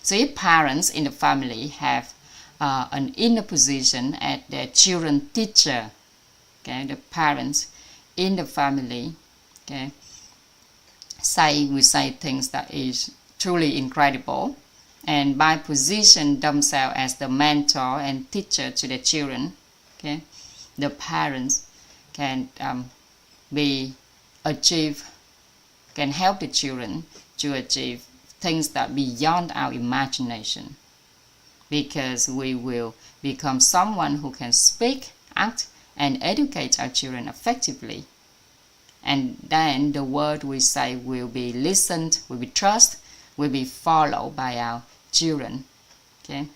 Speaker 2: So if parents in the family have an inner position as their children teacher, okay, the parents in the family, okay, we say things that is truly incredible, and by position themselves as the mentor and teacher to the children, okay, the parents can can help the children to achieve things that beyond our imagination, because we will become someone who can speak, act, and educate our children effectively. And then the word we say will be listened, will be trusted, will be followed by our children. Okay.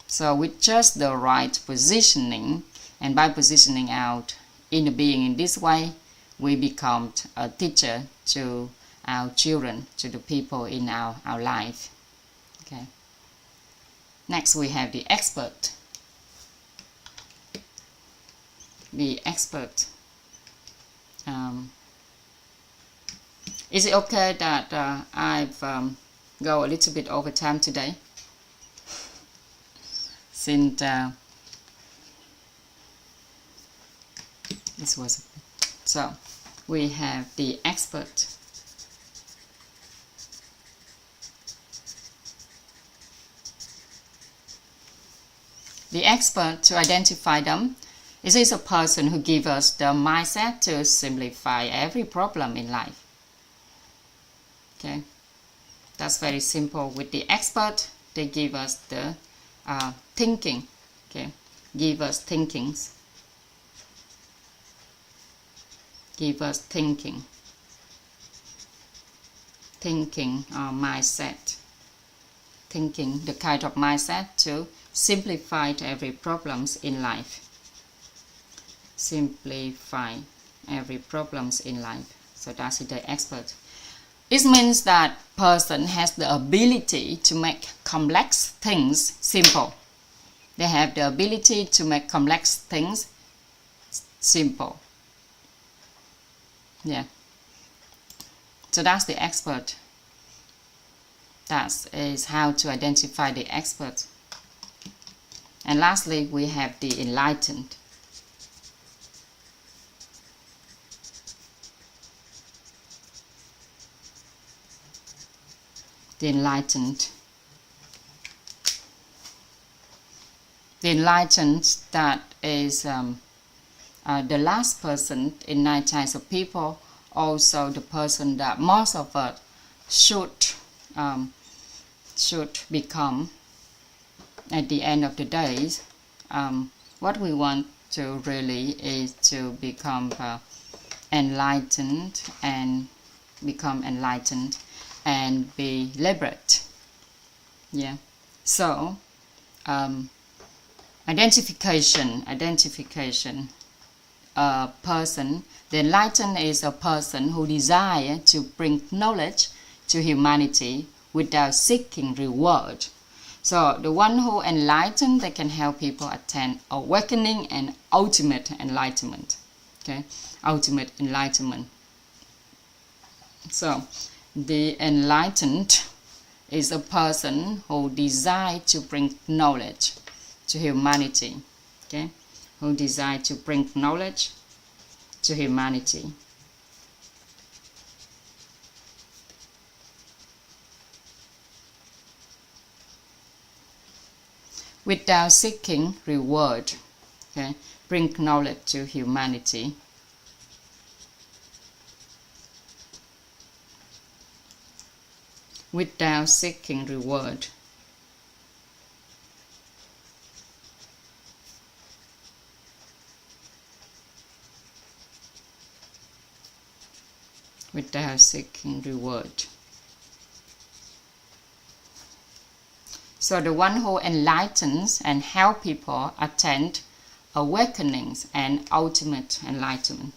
Speaker 2: So with just the right positioning, and by positioning out inner being in this way, we become a teacher to our children, to the people in our life. Okay. Next we have the expert. The expert. Is it okay that I've go a little bit over time today? Since this was so, we have the expert. The expert, to identify them, is a person who gives us the mindset to simplify every problem in life. Okay, that's very simple. With the expert, they give us the thinking. Okay, give us thinkings. Give us thinking. Thinking or mindset. Thinking, the kind of mindset to simplify every problems in life. Simplify every problems in life. So that's the expert. It means that person has the ability to make complex things simple. They have the ability to make complex things simple. Yeah. So that's the expert. That is how to identify the expert. And lastly, we have the enlightened. The enlightened. The enlightened, that is the last person in 9 types of people, also the person that most of us should become at the end of the days. What we want to really is to become enlightened and become enlightened and be liberated. Yeah. So identification. A person. The enlightened is a person who desires to bring knowledge to humanity without seeking reward. So the one who enlightened, they can help people attain awakening and ultimate enlightenment. Okay, ultimate enlightenment. So the enlightened is a person who desires to bring knowledge to humanity. Okay, who desire to bring knowledge to humanity. Without seeking reward. Okay, bring knowledge to humanity. Without seeking reward. Without seeking reward. So the one who enlightens and help people attain awakenings and ultimate enlightenment.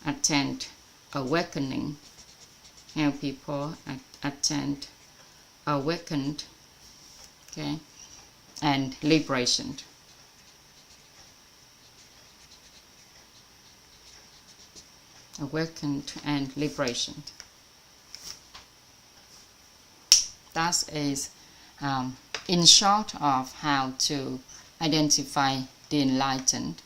Speaker 2: Attain awakening, help people attain awakened, okay, and liberation. Awakened and liberation. That is in short of how to identify the enlightened.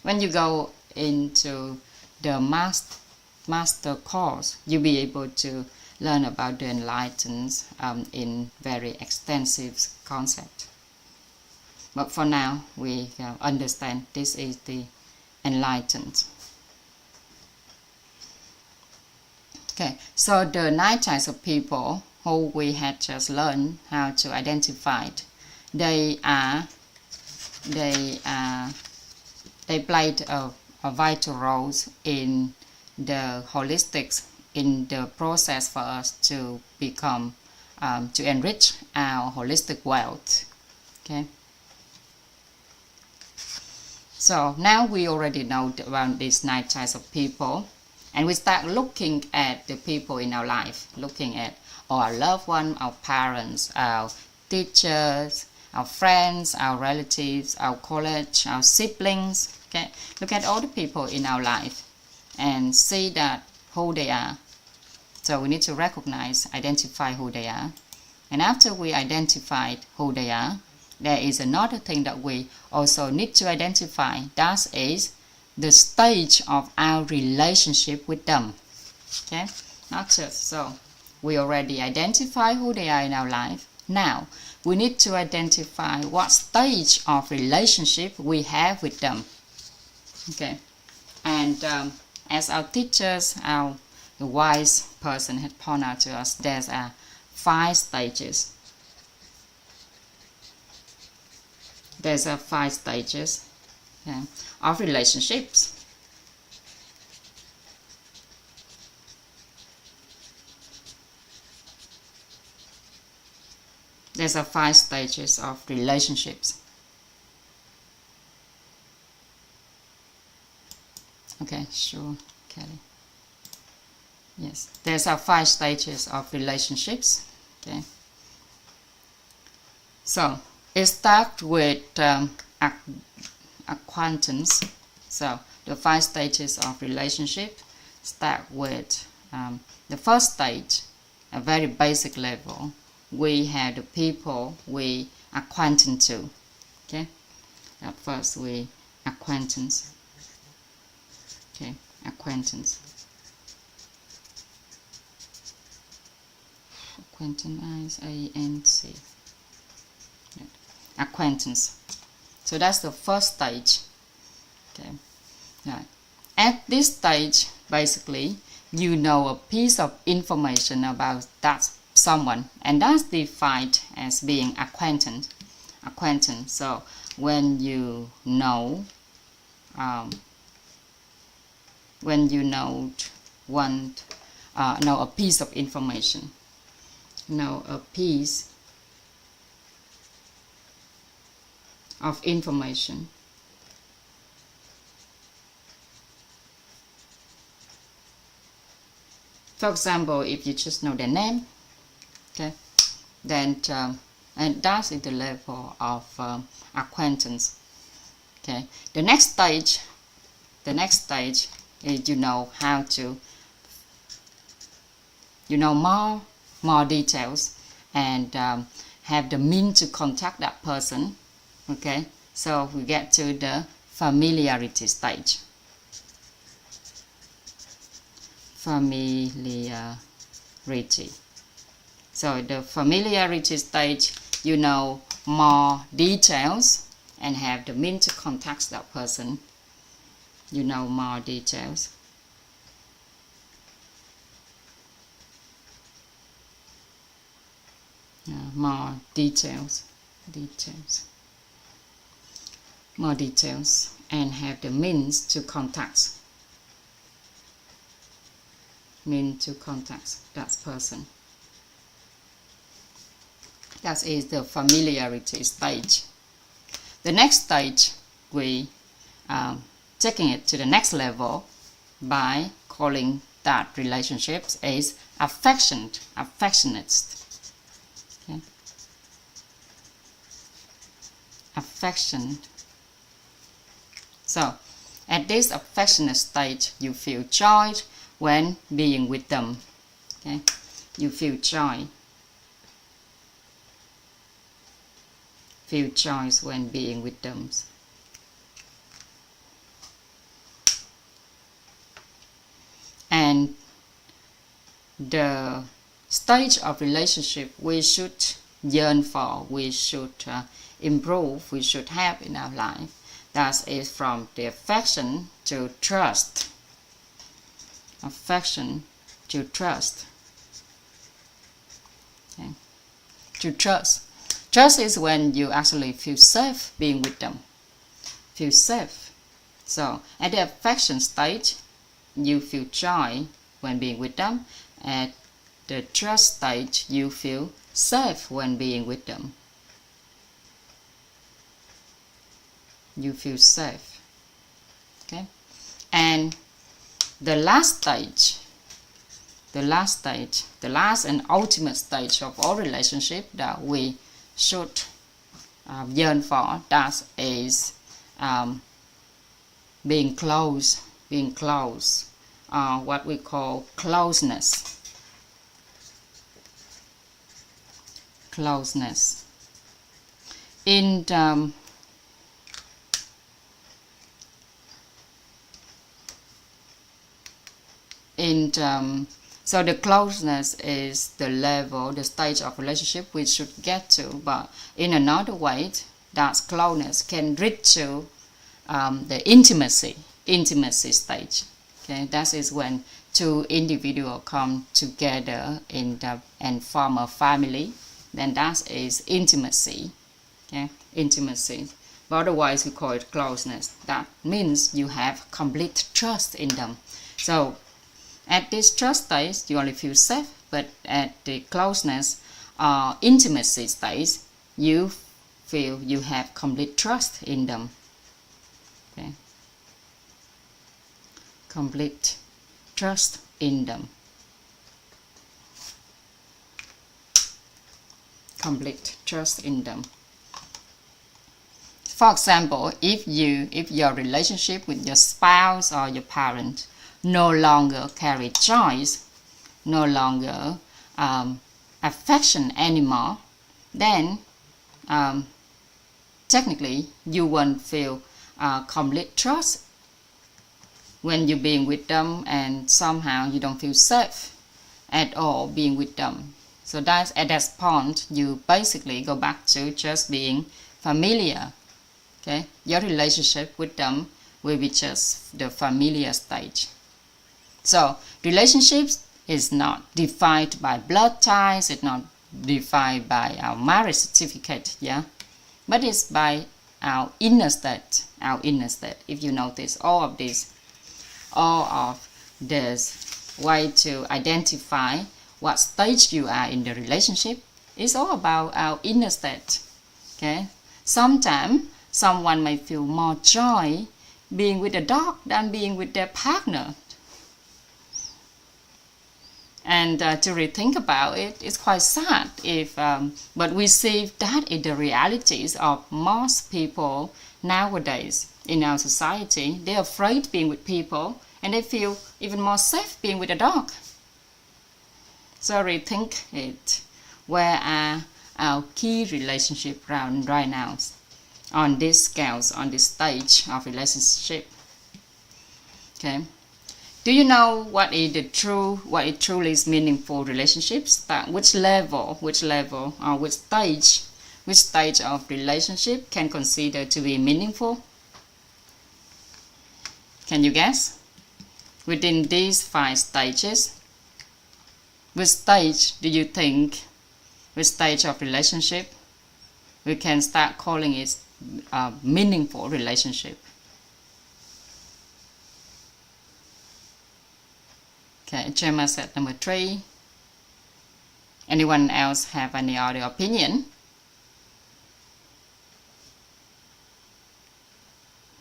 Speaker 2: When you go into the master course, you'll be able to learn about the enlightened in very extensive concept. But for now, we understand this is the enlightened. Okay, so the 9 types of people who we had just learned how to identify, they played a vital role in the holistics, in the process for us to become, to enrich our holistic wealth. Okay. So now we already know about these 9 types of people, and we start looking at the people in our life, looking at our loved ones, our parents, our teachers, our friends, our relatives, our college, our siblings. Okay, look at all the people in our life and see that who they are. So we need to recognize, identify who they are. And after we identified who they are, there is another thing that we also need to identify. That is the stage of our relationship with them. Okay, not just so. We already identify who they are in our life. Now, we need to identify what stage of relationship we have with them. Okay, and as our teachers, the wise person had pointed out to us, there's 5 stages. There's 5 stages, okay, of relationships. There's 5 stages of relationships. Okay, sure, Kelly. Yes, there's 5 stages of relationships. Okay. So it starts with acquaintance. So the 5 stages of relationship start with the first stage, a very basic level. We have the people we acquainted to. Okay, at first we acquaintance. Okay, acquaintance. Acquaintance, A-N-C. Acquaintance. So that's the first stage. Okay. Right. At this stage, basically, you know a piece of information about that someone, and that's defined as being acquaintance. So when you know know a piece of information, know a piece of information. For example, if you just know their name, okay, then and that's in the level of acquaintance. Okay, the next stage is you know how to, you know more details and have the means to contact that person. Okay, So we get to the familiarity stage. Familiarity. So the familiarity stage, you know more details and have the means to contact that person. You know more details. More details. More details and have the means to contact. That person. That is the familiarity stage. The next stage, we taking it to the next level by calling that relationships is affectionate. Okay. Affection. So, at this affectionate stage, you feel joy when being with them. Okay, you feel joy. Feel joy when being with them. And the stage of relationship we should yearn for, we should improve, we should have in our life. That is from the affection to trust. Affection to trust. Okay. To trust. Trust is when you actually feel safe being with them. Feel safe. So at the affection stage, you feel joy when being with them. At the trust stage, you feel safe when being with them. You feel safe. Okay? And the last stage, the last and ultimate stage of all relationship that we should yearn for, that is being close, what we call closeness. So the closeness is the level, the stage of relationship we should get to, but in another way, that closeness can reach to the intimacy stage. Okay, that is when two individuals come together and form a family. Then that is intimacy. Okay, intimacy. But otherwise, we call it closeness. That means you have complete trust in them. So at this trust stage, you only feel safe, but at the closeness or intimacy stage, you feel you have complete trust in them. Okay. Complete trust in them. Complete trust in them. For example, if your relationship with your spouse or your parent no longer carry joy, no longer affection anymore, then technically you won't feel complete trust when you're being with them, and somehow you don't feel safe at all being with them. So that's at that point you basically go back to just being familiar. Okay, your relationship with them will be just the familiar stage. So relationships is not defined by blood ties, it's not defined by our marriage certificate, yeah, but it's by our inner state. If you notice, all of this way to identify what stage you are in the relationship is all about our inner state. Okay, sometimes someone may feel more joy being with a dog than being with their partner. And to rethink about it, it's quite sad but we see that in the realities of most people nowadays in our society. They're afraid being with people and they feel even more safe being with a dog. So rethink it. Where are our key relationships right now? on these scales, on this stage of relationship. Okay. Do you know what it truly is meaningful relationships? That which level, or which stage of relationship can consider to be meaningful? Can you guess? Within these 5 stages, which stage do you think, which stage of relationship we can start calling it a meaningful relationship? Okay, Gemma said number 3. Anyone else have any other opinion?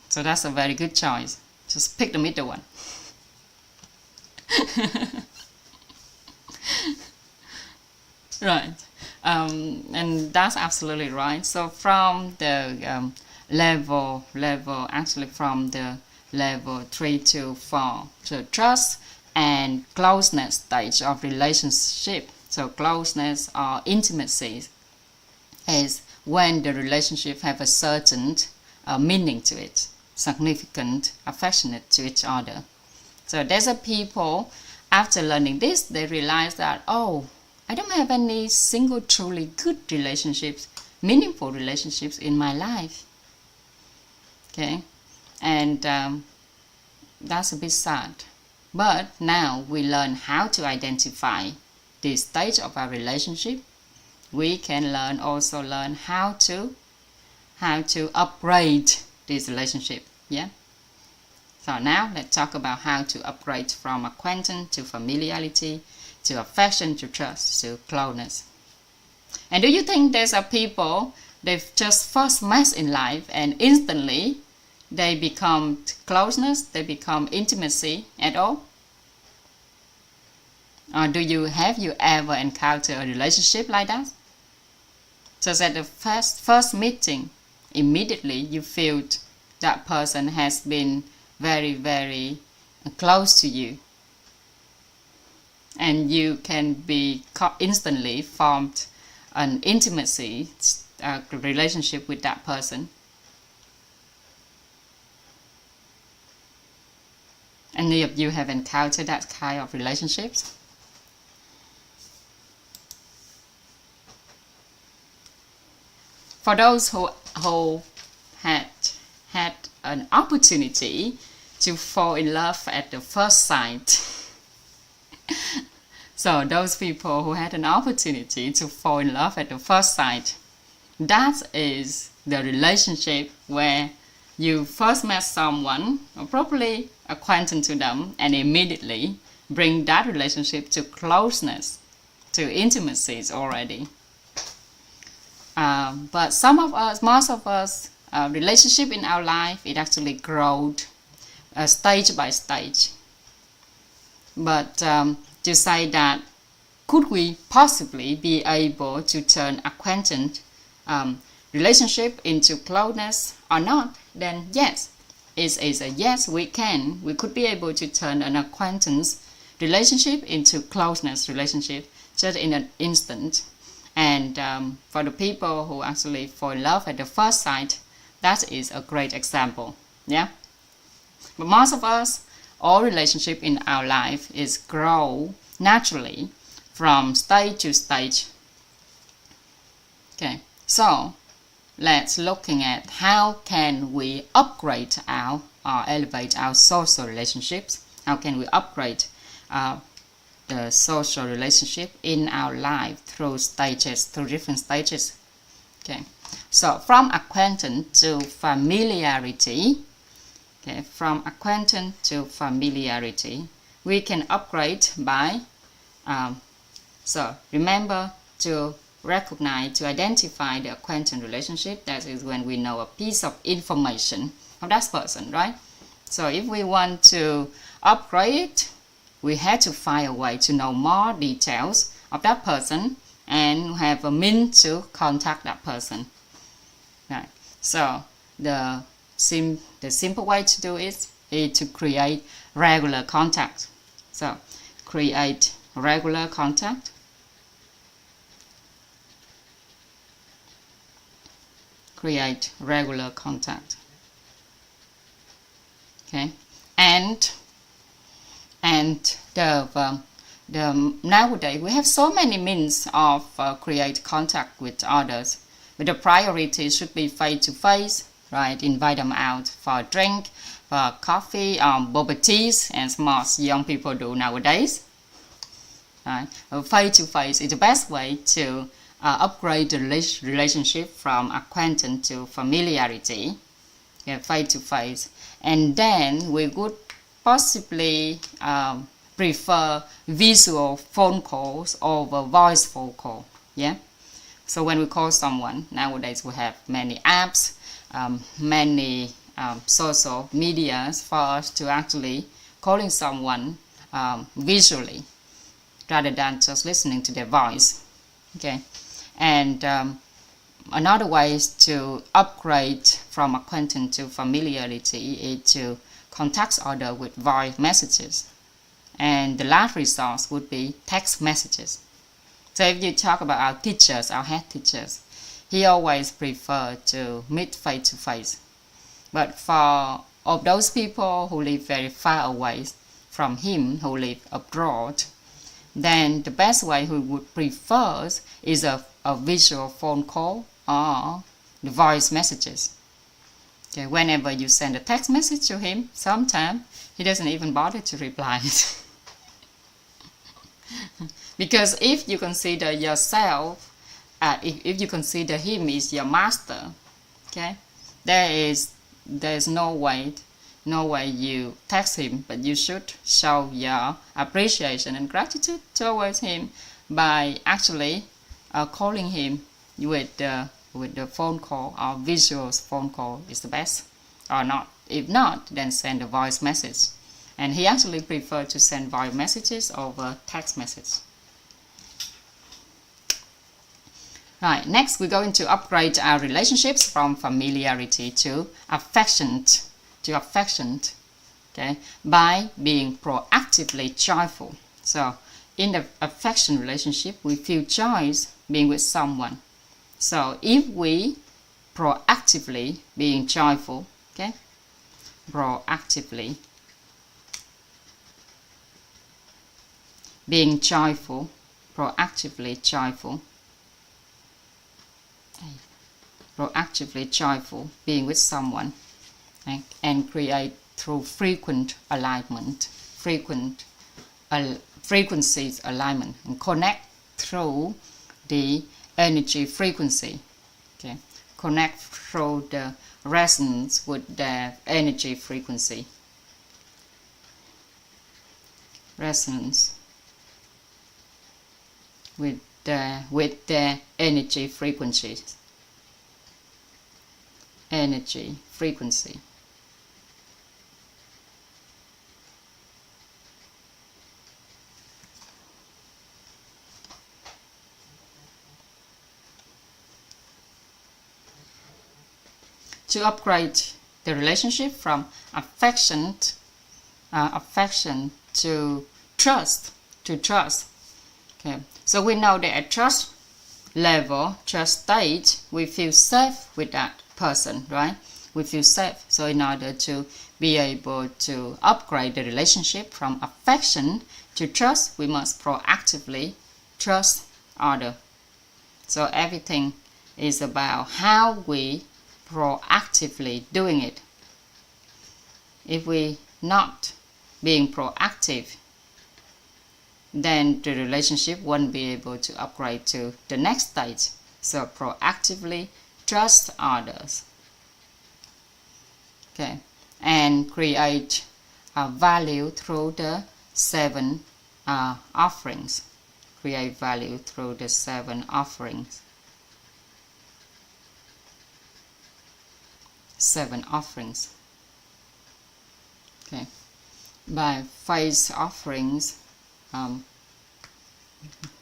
Speaker 2: So that's a very good choice. Just pick the middle one. Right. And that's absolutely right. So from the actually from the level 3 to 4, so trust and closeness stage of relationship. So closeness or intimacy is when the relationship have a certain meaning to it, significant, affectionate to each other. So there's a people, after learning this, they realize that, oh, I don't have any single truly good relationships, meaningful relationships in my life. Okay, and that's a bit sad. But now we learn how to identify this stage of our relationship. We can also learn how to upgrade this relationship. Yeah. So now let's talk about how to upgrade from acquaintance to familiarity, to affection, to trust, to closeness. And do you think there's a people they've just first met in life and instantly they become closeness, they become intimacy at all? Or have you ever encountered a relationship like that? So at the first meeting, immediately you feel that person has been very, very close to you, and you can be instantly formed an intimacy relationship with that person. Any of you have encountered that kind of relationships? For those who had an opportunity to fall in love at the first sight, so those people who had an opportunity to fall in love at the first sight, that is the relationship where you first met someone, or probably acquaintance to them, and immediately bring that relationship to closeness, to intimacies already. But most of us, relationship in our life, it actually growed stage by stage. But to say that, could we possibly be able to turn acquaintance relationship into closeness or not? Then yes, it is a yes, we can. We could be able to turn an acquaintance relationship into closeness relationship just in an instant. And for the people who actually fall in love at the first sight, that is a great example. Yeah. But most of us, all relationship in our life is grow naturally from stage to stage. Okay, so let's looking at how can we upgrade or elevate our social relationships. How can we upgrade the social relationship in our life through different stages. Okay, so from acquaintance to familiarity. Okay, from acquaintance to familiarity, we can upgrade by, so remember to recognize, to identify the acquaintance relationship. That is when we know a piece of information of that person, right? So if we want to upgrade it, we have to find a way to know more details of that person and have a means to contact that person. Right. So the simple way to do it is to create regular contact. So create regular contact. create regular contact. Okay, and nowadays we have so many means of create contact with others, but the priority should be face to face, right? Invite them out for a drink, for coffee, boba teas, as most young people do nowadays. Right? Face to face is the best way to upgrade the relationship from acquaintance to familiarity. Yeah, face to face, and then we would possibly prefer visual phone calls over voice phone call. Yeah. So when we call someone, nowadays we have many apps, many social medias for us to actually calling someone visually rather than just listening to their voice. Okay, and another way is to upgrade from acquaintance to familiarity is to contact others with voice messages, and the last resource would be text messages. So if you talk about our teachers, our head teachers, he always prefer to meet face to face. But for of those people who live very far away from him, who live abroad, then the best way he would prefer is a visual phone call or the voice messages. Okay, whenever you send a text message to him, sometimes he doesn't even bother to reply it. Because if you consider yourself, if you consider him as your master, okay, there's no way you text him, but you should show your appreciation and gratitude towards him by actually calling him with the phone call, or visual phone call is the best, or not. If not, then send a voice message. And he actually preferred to send voice messages over text message. Right, next we're going to upgrade our relationships from familiarity to affection, okay, by being proactively joyful. So in the affection relationship, we feel joy being with someone. So if we proactively being joyful, okay, proactively being joyful, proactively joyful being with someone, right? And create through frequent alignment, frequencies alignment, and connect through the energy frequency. Okay, connect through the resonance with the energy frequency. Resonance with the energy frequencies. Energy frequency. To upgrade the relationship from affection to trust. Okay, so we know that at trust level, trust stage, we feel safe with that person, right? We feel safe. So in order to be able to upgrade the relationship from affection to trust, we must proactively trust others. So everything is about how we proactively doing it. If we not being proactive, then the relationship won't be able to upgrade to the next stage. So proactively trust others, okay, and create value through the 7 offerings. Create value through the 7 offerings. 7 offerings. Okay, by face offerings,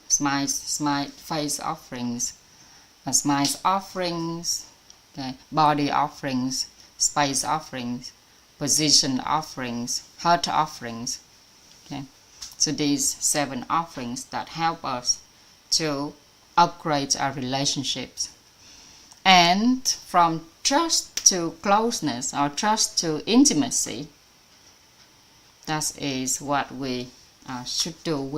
Speaker 2: smile face offerings, smiles offerings, okay, body offerings, space offerings, position offerings, heart offerings. Okay, so these 7 offerings that help us to upgrade our relationships. And from trust to closeness or trust to intimacy, that is what we should do with